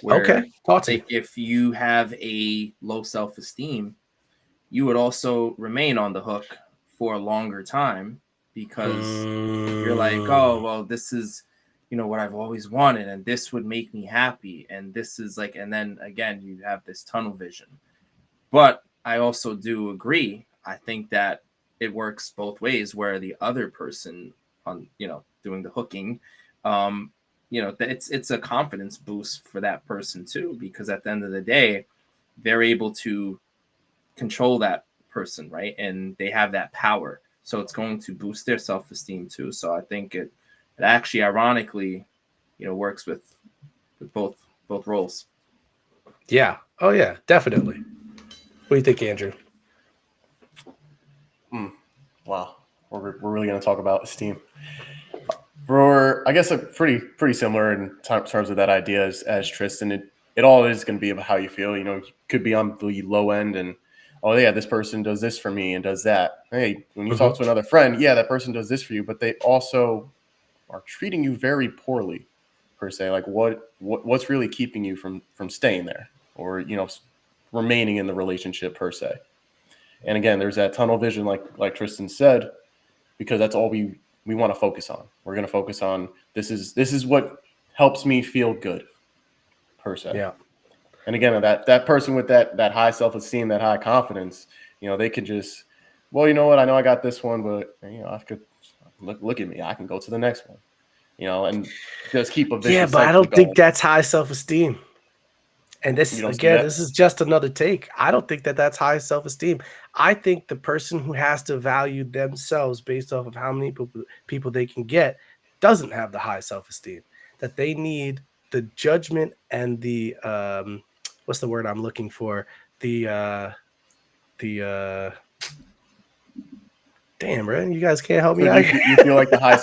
Okay, where talk to me. like if you have a low self esteem, you would also remain on the hook for a longer time because you're like, oh Mm, well, this is what I've always wanted, and this would make me happy, and this is like, and then again you have this tunnel vision. But I also do agree. I think that it works both ways, where the other person on doing the hooking, um, it's a confidence boost for that person too, because at the end of the day, they're able to control that person, right? And they have that power. So it's going to boost their self-esteem too. So I think it actually ironically, works with both roles. yeah. Oh yeah, definitely. What do you think, Andrew? Wow, we're really going to talk about esteem. For I guess a pretty similar in terms of that idea as Tristan. It all is going to be about how you feel. You could be on the low end and oh yeah, this person does this for me and does that. Hey, when you Hmm. talk to another friend, yeah, that person does this for you, but they also are treating you very poorly, per se. Like what's really keeping you from staying there or remaining in the relationship per se. And again, there's that tunnel vision, like Tristan said, because that's all we want to focus on. We're going to focus on this is what helps me feel good per se. Yeah. And again, that person with that high self esteem, that high confidence, they can just, well, you know what? I know I got this one, but I could look at me. I can go to the next one. And just keep a Yeah, vicious but I cycle don't think going. that's high self-esteem. And You this don't see again, that? this is just another take. I don't think that that's high self-esteem. I think the person who has to value themselves based off of how many people they can get doesn't have the high self-esteem. That they need the judgment and the what's the word I'm looking for? The damn, right? You guys can't help So me do out you feel like the high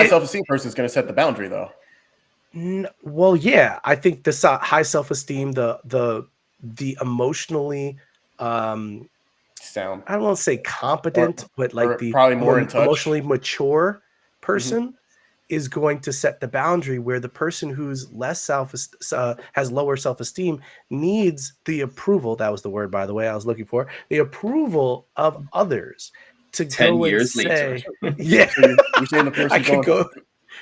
it, self esteem person is going to set the boundary though? Well, yeah, I think the high self-esteem, the emotionally, um, Sound I don't want to say competent, or but like or the probably more more in touch. emotionally mature Hmm. person is going to set the boundary where the person who's less has lower self-esteem needs the approval. That was the word, by the way, I was looking for the approval of others to 10 go and years later. say, yeah, So you're saying I could go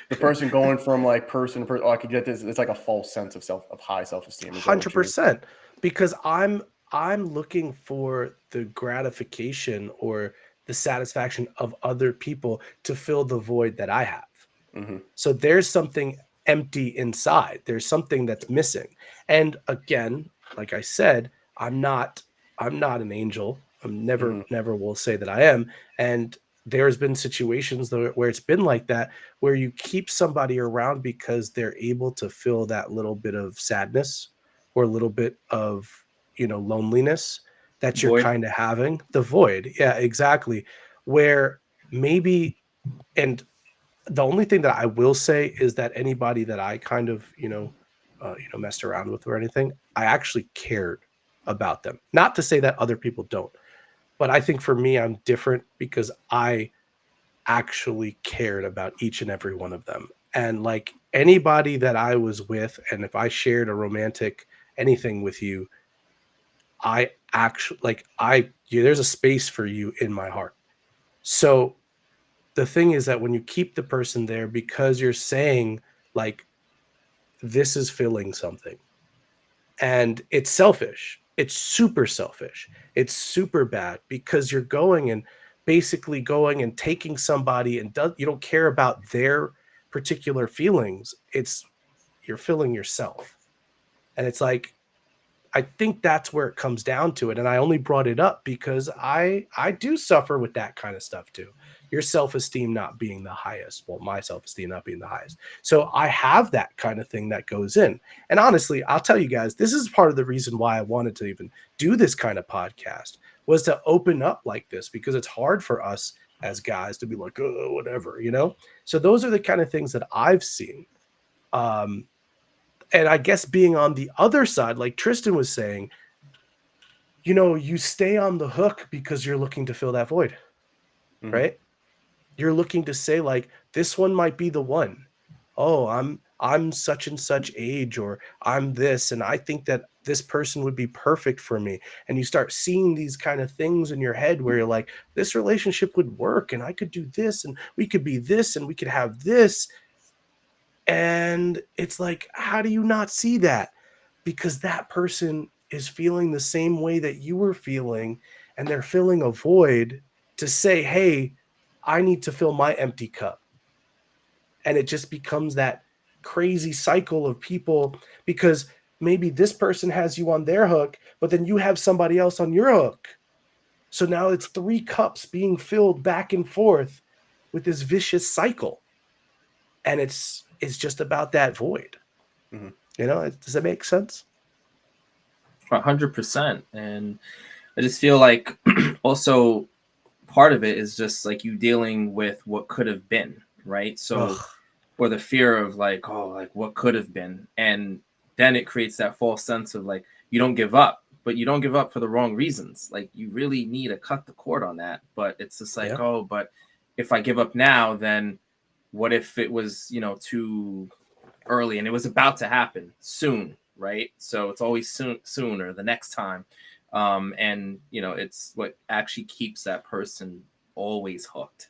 the person going from like person to person. Oh, I could get this. It's like a false sense of high self esteem. Is that what you're? 100% because I'm looking for the gratification or the satisfaction of other people to fill the void that I have. Hmm. So there's something empty inside. There's something that's missing. And again, like I said, I'm not I'm not an angel. I'm Hmm. never will say that I am. And there's been situations where it's been like that, where you keep somebody around because they're able to fill that little bit of sadness or a little bit of, loneliness that you're Void. kind of having, the void. Yeah, exactly. Where maybe, and the only thing that I will say is that anybody that I kind of, messed around with or anything, I actually cared about them. Not to say that other people don't, but I think for me, I'm different because I actually cared about each and every one of them. And like anybody that I was with, and if I shared a romantic anything with you, I actually there's a space for you in my heart. So the thing is that when you keep the person there because you're saying like this is filling something, and it's selfish, it's super selfish, it's super bad because you're going and basically going and taking somebody and you don't care about their particular feelings. It's you're filling yourself, and it's like I think that's where it comes down to it. And I only brought it up because I do suffer with that kind of stuff too. Your self-esteem not being the highest. Well, my self-esteem not being the highest. So I have that kind of thing that goes in. And honestly, I'll tell you guys, this is part of the reason why I wanted to even do this kind of podcast, was to open up like this, because it's hard for us as guys to be like, oh, whatever, you know? So those are the kind of things that I've seen. And I guess being on the other side, like Tristan was saying, you know, you stay on the hook because you're looking to fill that void, Mhm. right? You're looking to say like, this one might be the one. Oh, I'm such and such age, or I'm this, and I think that this person would be perfect for me. And you start seeing these kind of things in your head where you're like, this relationship would work, and I could do this, and we could be this, and we could have this. And it's like, how do you not see that? Because that person is feeling the same way that you were feeling, and they're filling a void to say, hey, I need to fill my empty cup. And it just becomes that crazy cycle of people, because maybe this person has you on their hook, but then you have somebody else on your hook. So now it's three cups being filled back and forth with this vicious cycle. And it's just about that void. Mhm. You know, does that make sense? 100%. And I just feel like also part of it is just like you dealing with what could have been, right? So, Ugh. or the fear of like, oh, like what could have been. And then it creates that false sense of like, you don't give up, but you don't give up for the wrong reasons. Like, you really need to cut the cord on that. But it's just like, Yeah. oh, but if I give up now, then what if it was, too early and it was about to happen soon, right? So it's always sooner the next time. And it's what actually keeps that person always hooked.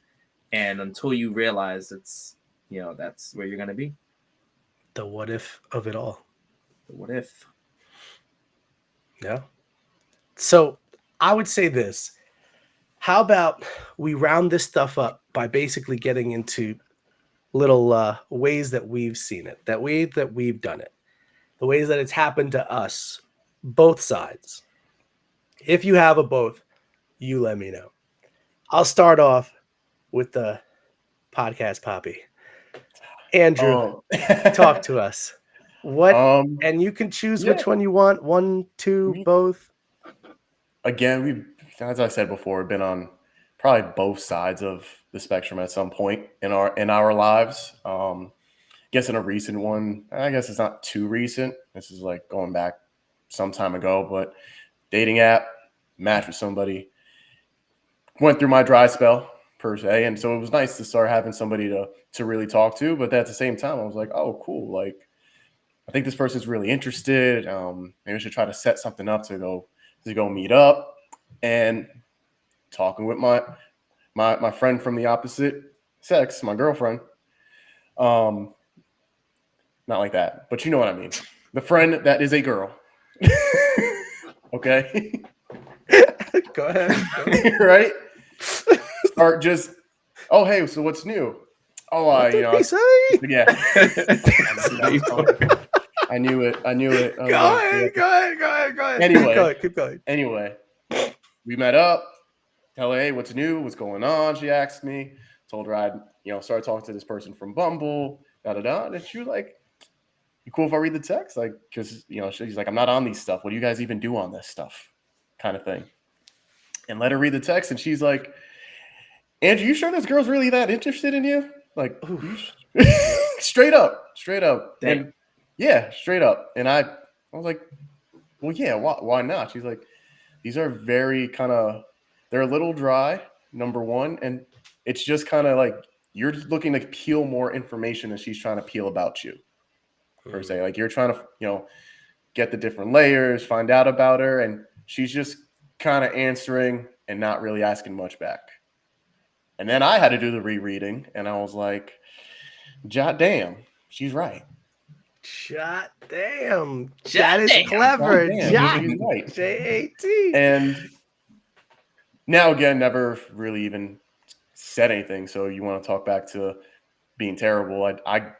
And until you realize it's, that's where you're going to be. The what if of it all. What if? Yeah. So I would say this. How about we round this stuff up by basically getting into little ways that we've seen it, that we've done it, the ways that it's happened to us, both sides. If you have a both, you let me know. I'll start off with the podcast poppy. Andrew, Oh, talk to us. What, um, and you can choose yeah. which one you want, one, two, We both. again, as I said before, we've been on probably both sides of the spectrum at some point in our lives. I guess in a recent one, I guess it's not too recent. This is like going back some time ago, but dating app, match with somebody, went through my dry spell per se, and so it was nice to start having somebody to really talk to. But at the same time, I was like, oh, cool, like I think this person's really interested. Maybe I should try to set something up to go meet up. And talking with my friend from the opposite sex, my girlfriend. Um, not like that, but you know what I mean. The friend that is a girl. Okay. Go ahead. Go ahead. Right? Start just, oh hey, so what's new? Oh What did he say? yeah. I knew it. I knew it. I was Go like, ahead. yeah. Go ahead. Go ahead. Go ahead. Anyway. Keep going. Anyway, we met up. Tell her, hey, what's new? What's going on? She asked me. Told her I'd, started talking to this person from Bumble, da da da. And she was like, you cool if I read the text? Like, because, she's like, I'm not on these stuff. What do you guys even do on this stuff? Kind of thing. And let her read the text. And she's like, Andrew, you sure this girl's really that interested in you? Like, straight up. Dang. And yeah, straight up. And I was like, well, yeah, why not? She's like, these are very they're a little dry, number one. And it's just kind of like you're looking to peel more information than she's trying to peel about you, per se. Like you're trying to, get the different layers, find out about her. And she's just kind of answering and not really asking much back. And then I had to do the rereading, and I was like, "Jot damn, she's right. Shot damn. Shot That is damn. clever. Damn, Jot. she's right." J-A-T. And now again, never really even said anything. So you want to talk back to being terrible? I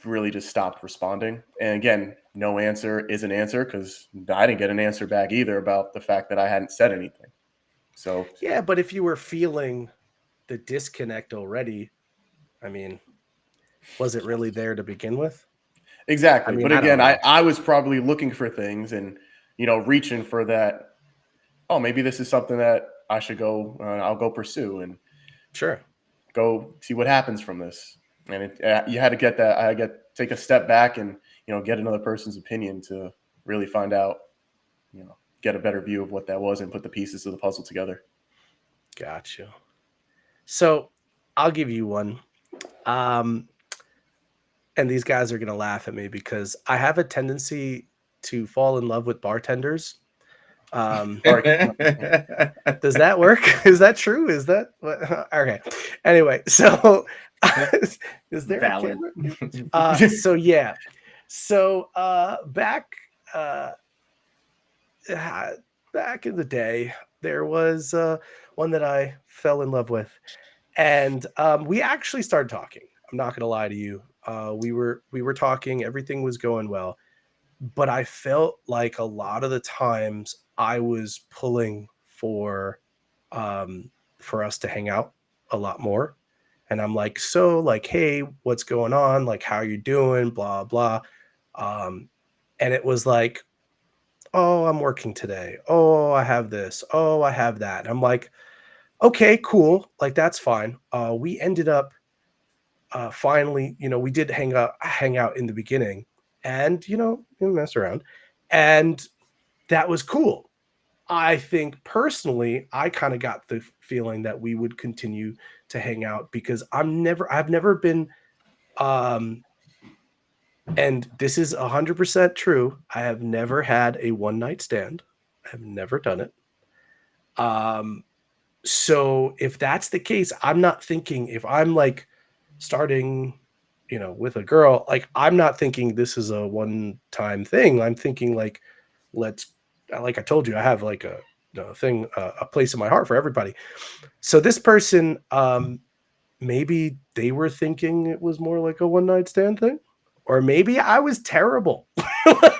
really just stopped responding. And again, no answer is an answer because I didn't get an answer back either about the fact that I hadn't said anything. So Yeah, but if you were feeling the disconnect already, I mean, was it really there to begin with? I exactly. mean, But I don't again, know. I was probably looking for things and, reaching for that. Oh, maybe this is something that I should go, I'll go pursue and Sure. go see what happens from this. And you had to get that. I get take a step back and get another person's opinion to really find out, get a better view of what that was and put the pieces of the puzzle together. Gotcha. So I'll give you one. Um, and these guys are going to laugh at me because I have a tendency to fall in love with bartenders. Um, Sorry. does that work? Is that true? Is that what? Okay. Anyway, so is there a Valid. camera here? So yeah. So back uh uh, back in the day, there was one that I fell in love with, and we actually started talking. I'm not gonna lie to you. We were talking. Everything was going well, but I felt like a lot of the times I was pulling um, for us to hang out a lot more. And I'm like, so like, hey, what's going on? Like, how are you doing? Blah blah. Um, and it was like, oh, I'm working today. Oh, I have this. Oh, I have that. And I'm like, okay, cool. Like that's fine. We ended up finally, we did hang out in the beginning, and we messed around, and that was cool. I think personally, I kind of got the feeling that we would continue to hang out because I've never been, um, and this is 100% true. I have never had a one night stand. I have never done it. Um, so if that's the case, I'm not thinking if I'm like starting, with a girl, like I'm not thinking this is a one time thing. I'm thinking like, let's, like I told you, I have like a thing, a place in my heart for everybody. So this person, maybe they were thinking it was more like a one night stand thing, or maybe I was terrible. Like,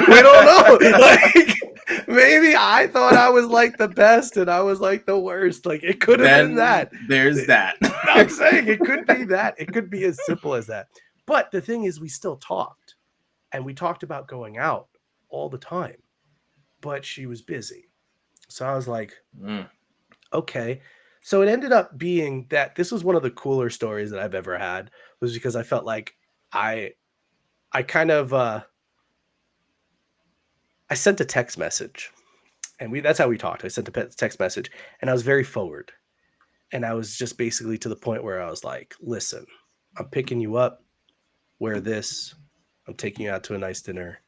we don't know. Like, maybe I thought I was like the best and I was like the worst. Like, it could have been Then that. there's that. I'm saying it could be that. It could be as simple as that. But the thing is, we still talked, and we talked about going out all the time, but she was busy. So I was like, Mm. okay. So it ended up being that this was one of the cooler stories that I've ever had, was because I felt like I I kind of I sent a text message, and that's how we talked. I sent a text message, and I was very forward, and I was just basically to the point where I was like, "Listen, I'm picking you up. Wear this. I'm taking you out to a nice dinner.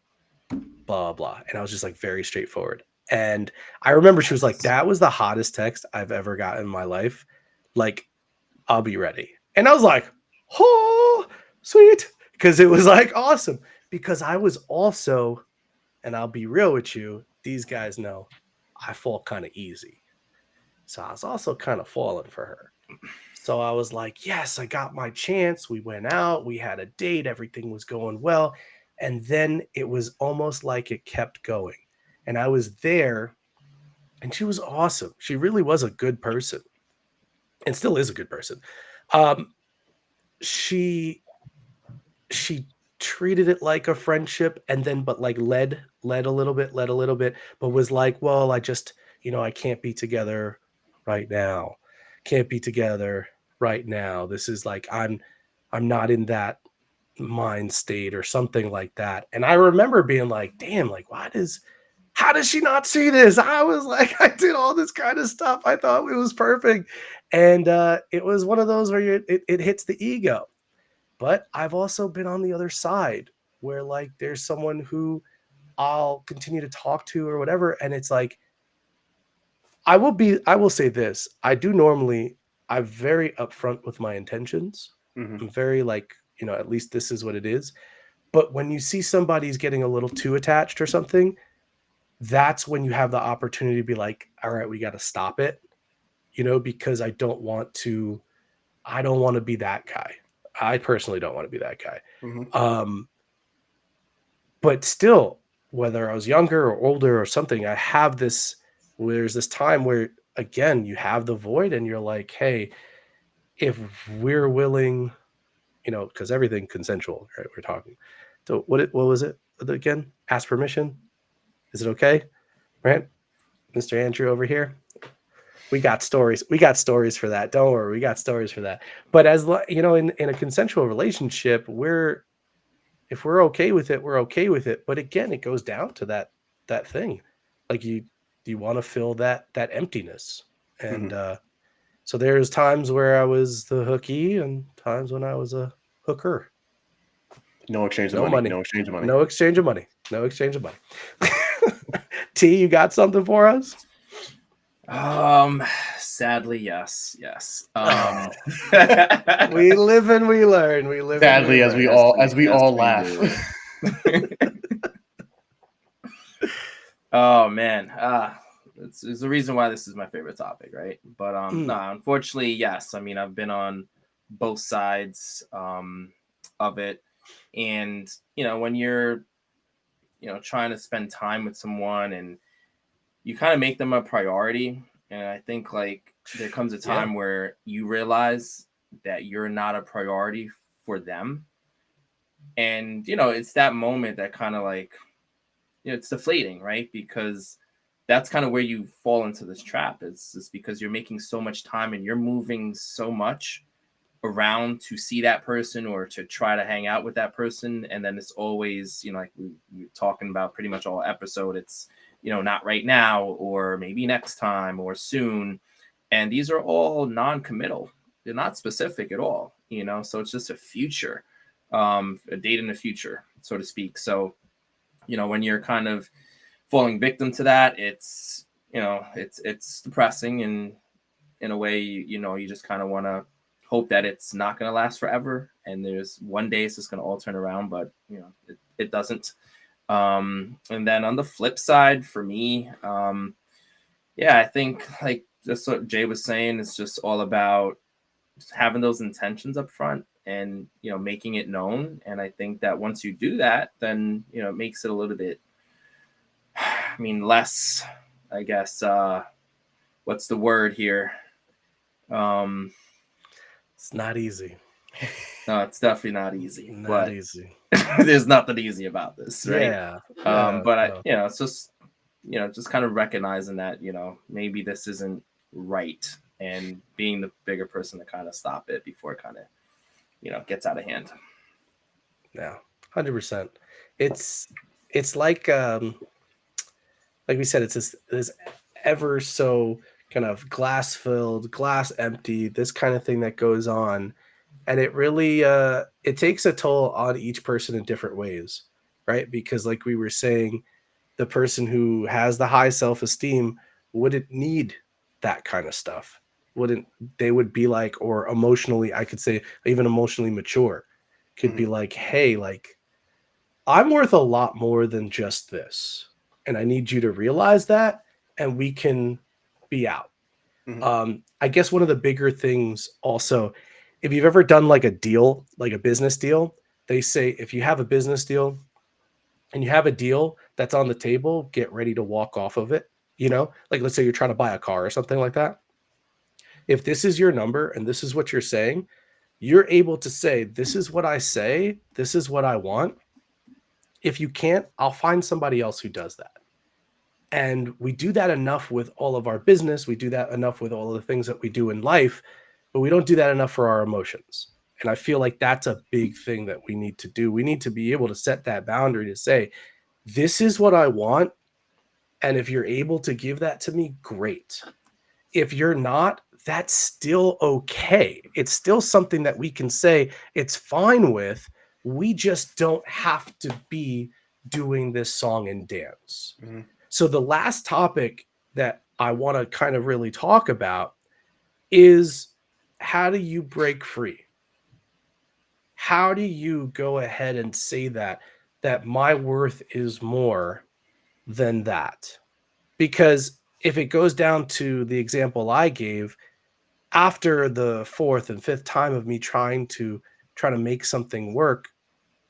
Blah blah." And I was just like very straightforward. And I remember she was like, "That was the hottest text I've ever gotten in my life. Like, I'll be ready." And I was like, "Oh, sweet," because it was like awesome. Because I was also, and I'll be real with you, these guys know I fall kind of easy. So I was also kind of falling for her. So I was like, yes, I got my chance. We went out, we had a date, everything was going well. And then it was almost like it kept going. And I was there, and she was awesome. She really was a good person and still is a good person. Um, she she treated it like a friendship, and then but like led a little bit, but was like, well, I just, I can't be together right now. Can't be together right now. This is like I'm not in that mind state or something like that. And I remember being like, damn, like how does she not see this? I was like, I did all this kind of stuff. I thought it was perfect. And it was one of those where it hits the ego. But I've also been on the other side where like there's someone who I'll continue to talk to or whatever. And it's like, I will say this. I'm very upfront with my intentions. Hmm. I'm very like, at least this is what it is. But when you see somebody's getting a little too attached or something, that's when you have the opportunity to be like, all right, we got to stop it, because I don't want to be that guy. I personally don't want to be that guy. Mhm. But still, whether I was younger or older or something, I have this. There's this time where again you have the void, and you're like, hey, if we're willing, because everything consensual, right? We're talking. So what was it again? Ask permission. Is it okay, right, Mr. Andrew over here? We got stories. We got stories for that. Don't worry, we got stories for that. But in a consensual relationship, if we're okay with it, we're okay with it. But again, it goes down to that thing. Like you want to fill that emptiness. And Mhm. so there's times where I was the hooky and times when I was a hooker. No exchange of No money. money. No exchange of money. No exchange of money. No exchange of money. T, you got something for us? Sadly, yes, yes. Oh, we live and we learn. We live and we Sadly, as learn. we Yes, all we laugh. do. Oh man, it's the reason why this is my favorite topic, right? But no, unfortunately, yes. I mean, I've been on both sides of it, and when you're trying to spend time with someone and you kind of make them a priority, and I think like there comes a Yeah. time where you realize that you're not a priority for them, and it's that moment that kind of like it's deflating, right? Because that's kind of where you fall into this trap. It's because you're making so much time and you're moving so much around to see that person or to try to hang out with that person. And then it's always, like we're talking about pretty much all episode, it's, not right now, or maybe next time or soon. And these are all non-committal. They're not specific at all, so it's just a future, a date in the future, so to speak. So, when you're kind of falling victim to that, it's depressing, and in a way, you just kind of want to hope that it's not going to last forever, and there's one day it's just going to all turn around, but it doesn't. And then on the flip side for me, yeah, I think like just what Jay was saying, it's just all about just having those intentions up front and making it known. And I think that once you do that, then it makes it a little bit, I mean, less, I guess, what's the word here? It's not easy. No, it's definitely not easy, Not but easy. there's nothing easy about this, right? Yeah. But I, No. it's just, just kind of recognizing that, maybe this isn't right, and being the bigger person to kind of stop it before it kind of, gets out of hand. Yeah. 100%. It's like we said, it's this ever so kind of glass filled, glass empty, this kind of thing that goes on. And it really it takes a toll on each person in different ways, right? Because like we were saying, the person who has the high self-esteem wouldn't need that kind of stuff. Wouldn't They would be like, or emotionally, I could say even emotionally mature, could be Mhm. like, hey, like I'm worth a lot more than just this. And I need you to realize that, and we can be out. Mhm. I guess one of the bigger things also, if you've ever done like a deal, like a business deal, they say if you have a business deal and you have a deal that's on the table, get ready to walk off of it. Like let's say you're trying to buy a car or something like that. If this is your number and this is what you're saying, you're able to say, this is what I say, this is what I want. If you can't, I'll find somebody else who does that. And we do that enough with all of our business. We do that enough with all of the things that we do in life, but we don't do that enough for our emotions. And I feel like that's a big thing that we need to do. We need to be able to set that boundary to say, this is what I want. And if you're able to give that to me, great. If you're not, that's still okay. It's still something that we can say it's fine with. We just don't have to be doing this song and dance. Mhm. So the last topic that I want to kind of really talk about is, how do you break free? How do you go ahead and say that my worth is more than that? Because if it goes down to the example I gave, after the fourth and fifth time of me trying to try to make something work,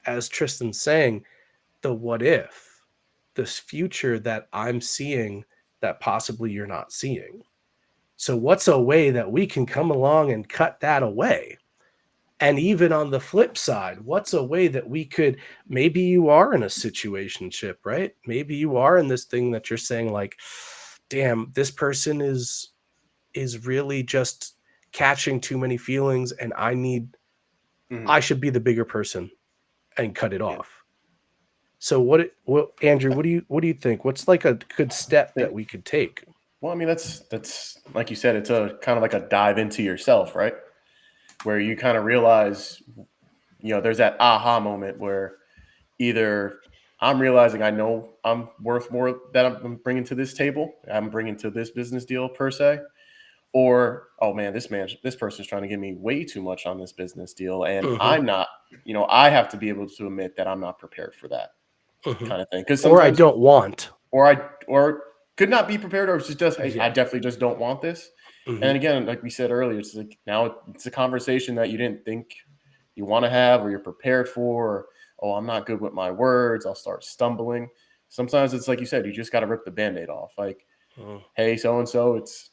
as Tristan's saying, the what if, this future that I'm seeing that possibly you're not seeing. So, what's a way that we can come along and cut that away? And even on the flip side, what's a way that we could, maybe you are in a situationship, right? Maybe you are in this thing that you're saying, like, damn, this person is really just catching too many feelings, and Mhm. I should be the bigger person and cut it Yeah. off. So what Andrew, what do you think? What's like a good step that Think, we could take? well, I mean, that's like you said, it's a kind of like a dive into yourself, right? Where you kind of realize, there's that aha moment where either I'm realizing I know I'm worth more that I'm bringing to this table, I'm bringing to this business deal per se, or oh man, this person's trying to give me way too much on this business deal, and Hmm. I'm not. I have to be able to admit that I'm not prepared for that Hmm. kind of thing because Or I sometimes don't want. or could not be prepared, or it's just hey, I Yeah. definitely just don't want this. Hmm. And again, like we said earlier, it's like now it's a conversation that you didn't think you want to have or you're prepared for. Or, oh, I'm not good with my words. I'll start stumbling. Sometimes it's like you said, you just got to rip the band-aid off. Like, hey, so and so, it's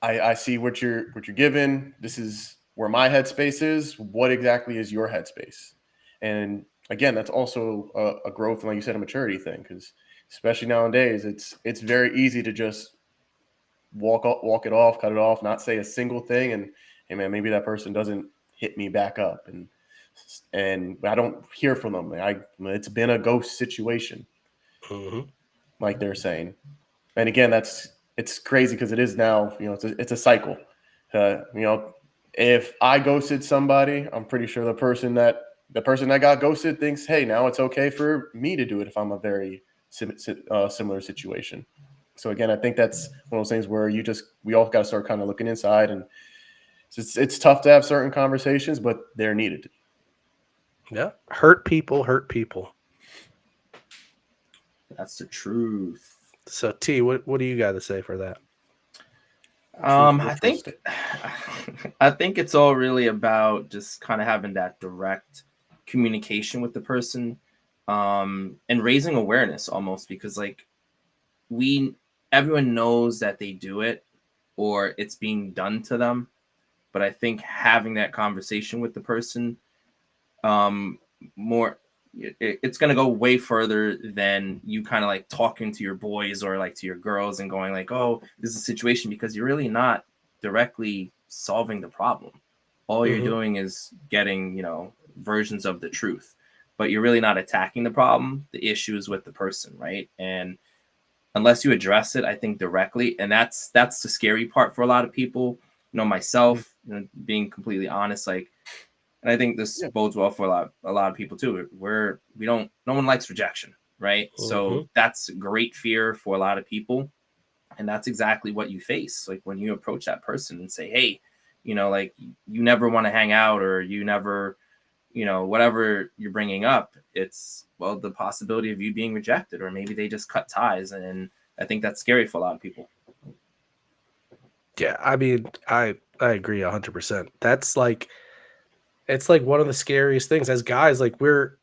I see what you're given. This is where my headspace is. What exactly is your headspace? And again, that's also a growth and, like you said, a maturity thing. Because especially nowadays, it's very easy to just walk it off, cut it off, not say a single thing, and hey man, maybe that person doesn't hit me back up, and I don't hear from them. It's been a ghost situation, Hmm. like they're saying. And again, it's crazy because it is now. It's a cycle. If I ghosted somebody, I'm pretty sure the person that got ghosted thinks, hey, now it's okay for me to do it if I'm a very similar situation. So again, I think that's one of those things where we all got to start kind of looking inside, and it's tough to have certain conversations, but they're needed. Yeah. Hurt people hurt people. That's the truth. So T, what do you got to say for that? Truth I with think Tristan. I think it's all really about just kind of having that direct communication with the person, and raising awareness almost, because like we everyone knows that they do it or it's being done to them, but I think having that conversation with the person, um more it's going to go way further than you kind of like talking to your boys or like to your girls and going like, oh, this is a situation, because you're really not directly solving the problem. All you're Hmm. doing is getting, versions of the truth, but you're really not attacking the problem. The issue is with the person, right? And unless you address it, I think directly, and that's the scary part for a lot of people. Mhm. Myself, being completely honest, like, and I think this Yeah. bodes well for a lot of people too. We don't no one likes rejection, right? Hmm. So that's great fear for a lot of people, and that's exactly what you face. Like when you approach that person and say, "Hey, like you never want to hang out, or you never, whatever you're bringing up, it's well the possibility of you being rejected, or maybe they just cut ties." And I think that's scary for a lot of people. Yeah, I mean, I agree 100%. That's like, it's like one of the scariest things as guys. Like we're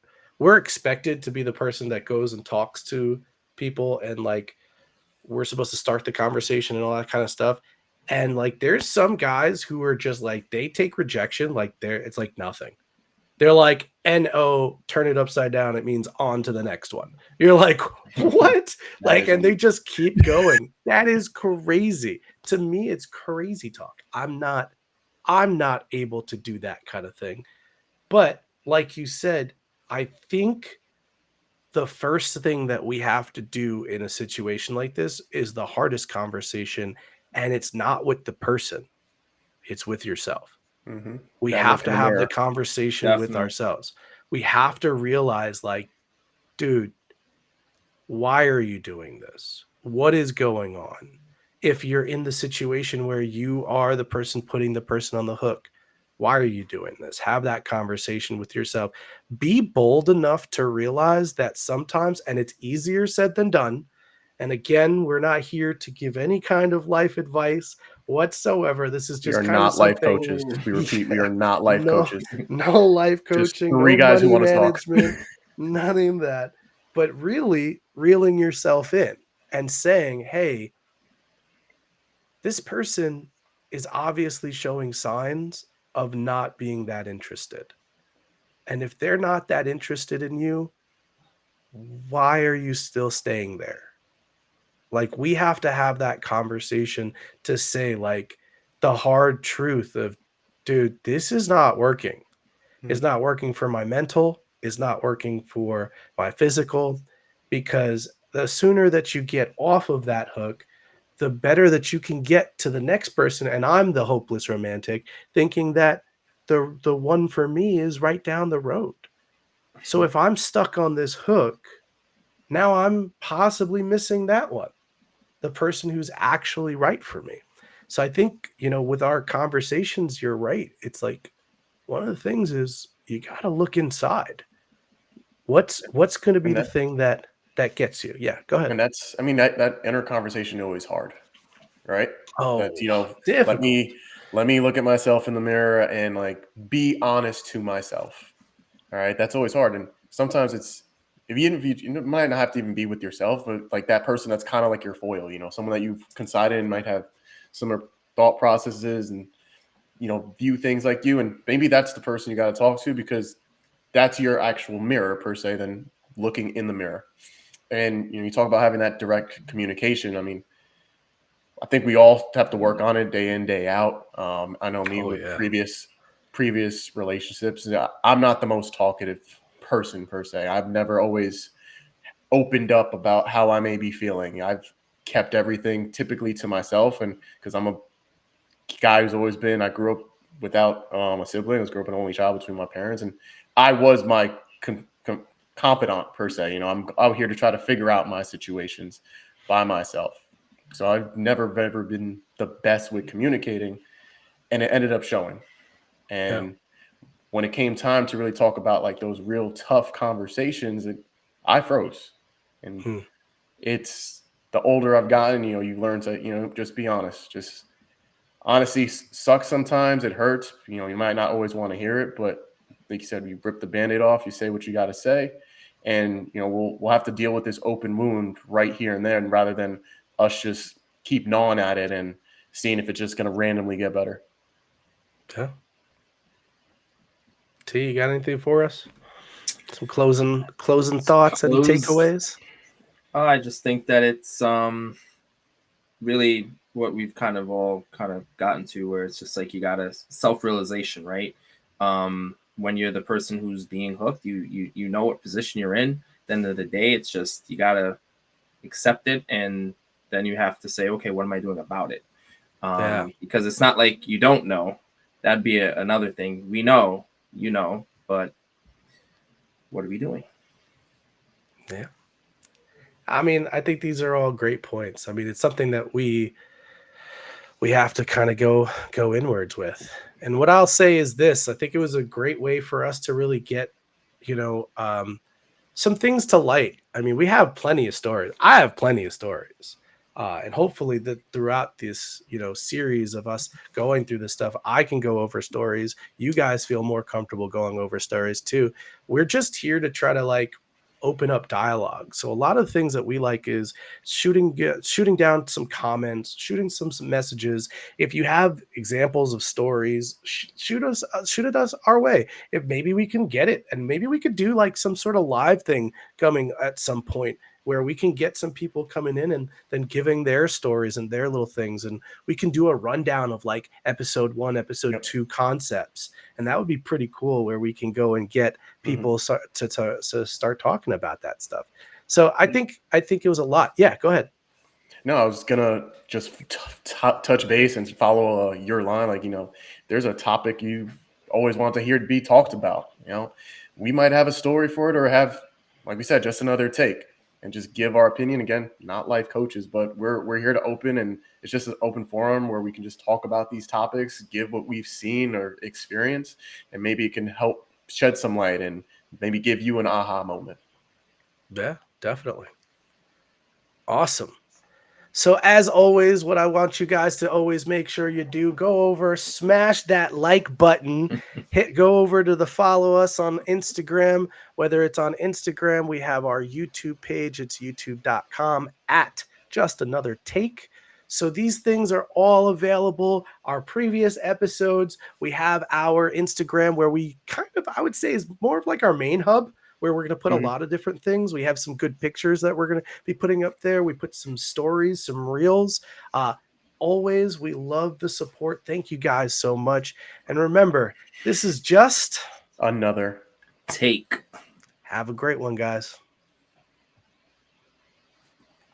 expected to be the person that goes and talks to people, and like we're supposed to start the conversation and all that kind of stuff. And like there's some guys who are just like, they take rejection like it's like nothing. They're like, no, turn it upside down, it means on to the next one. You're like, what? That Like, is and weak. they just keep going. That is crazy. To me, it's crazy talk. I'm not able to do that kind of thing. But like you said, I think the first thing that we have to do in a situation like this is the hardest conversation, and it's not with the person, it's with yourself. Hmm. We Got to have look in to the have the mirror. conversation with Definitely. ourselves. We have to realize, like, dude, why are you doing this? What is going on? If you're in the situation where you are the person putting the person on the hook, why are you doing this? Have that conversation with yourself. Be bold enough to realize that sometimes, and it's easier said than done, And again, we're not here to give any kind of life advice whatsoever. This is We just are kind of not life something. coaches. We repeat, we Yeah, are not life no, coaches. no life Just coaching, three no guys who money want to talk. management, none of that. But really reeling yourself in and saying, hey, this person is obviously showing signs of not being that interested. And if they're not that interested in you, why are you still staying there? Like, we have to have that conversation to say, like, the hard truth of, dude, this is not working. It's Mhm. not working for my mental, it's not working for my physical, because the sooner that you get off of that hook, the better that you can get to the next person. And I'm the hopeless romantic thinking that the one for me is right down the road. So if I'm stuck on this hook, now I'm possibly missing that one, the person who's actually right for me. So I think, with our conversations, you're right. It's like one of the things is you got to look inside. What's going to be And the that thing that gets you? Yeah, go ahead. and that's I mean that inner conversation is always hard, right? That's, Oh, let difficult. me look at myself in the mirror and like be honest to myself. All right, that's always hard, and sometimes it's if you might not have to even be with yourself, but like that person that's kind of like your foil, someone that you've confided in might have similar thought processes and view things like you, and maybe that's the person you got to talk to because that's your actual mirror per se. Than looking in the mirror, and you talk about having that direct communication. I mean, I think we all have to work on it day in, day out. I know me Oh with yeah. previous relationships. I'm not the most talkative person per se. I've never always opened up about how I may be feeling. I've kept everything typically to myself, and because I'm a guy who's always been, I grew up without a sibling. I grew up an only child between my parents, and I was my confidant per se. I'm out here to try to figure out my situations by myself. So I've never ever been the best with communicating, and it ended up showing. Yeah. And when it came time to really talk about like those real tough conversations, I froze. And Hmm. it's the older I've gotten, you learn to, just be honest. Just honesty sucks sometimes. It hurts. You might not always want to hear it, but like you said, you rip the band-aid off, you say what you got to say, and we'll have to deal with this open wound right here and there, and rather than us just keep gnawing at it and seeing if it's just going to randomly get better. Yeah. T, you got anything for us? Some closing thoughts, any Close. takeaways? I just think that it's really what we've kind of all kind of gotten to, where it's just like you got a self-realization, right? When you're the person who's being hooked, you know what position you're in. At the end of the day, it's just you gotta accept it, and then you have to say, okay, what am I doing about it? Yeah. Because it's not like you don't know. That'd be another thing. We know, but what are we doing? Yeah. I mean, I think these are all great points. I mean, it's something that we have to kind of go inwards with. And what I'll say is this: I think it was a great way for us to really get, you know, um, some things to light. I mean, we have plenty of stories. I have plenty of stories. And hopefully that throughout this, series of us going through this stuff, I can go over stories. You guys feel more comfortable going over stories too. We're just here to try to like open up dialogue. So a lot of things that we like is shooting down some comments, shooting some messages. If you have examples of stories, shoot at us our way. If maybe we can get it, and maybe we could do like some sort of live thing coming at some point where we can get some people coming in and then giving their stories and their little things, and we can do a rundown of like episode 1, episode Yep. 2 concepts, and that would be pretty cool where we can go and get Mhm. people to start talking about that stuff. So I think it was a lot. Yeah, go ahead. No, I was gonna just touch base and follow your line. Like, there's a topic you always want to hear to be talked about. We might have a story for it, or have, like we said, just another take, and just give our opinion. Again, not life coaches, but we're here to open, and it's just an open forum where we can just talk about these topics, give what we've seen or experienced, and maybe it can help shed some light and maybe give you an aha moment. Yeah, definitely. Awesome. So as always, what I want you guys to always make sure you do, go over, smash that like button, go over to the follow us on Instagram, whether it's on Instagram, we have our YouTube page, it's youtube.com at just another take. So these things are all available. Our previous episodes, we have our Instagram where we kind of, I would say, is more of like our main hub where we're going to put a Mhm. lot of different things. We have some good pictures that we're going to be putting up there. We put some stories, some reels. Uh, Always, we love the support. Thank you guys so much. And remember, this is just Another. Take. have a great one, guys.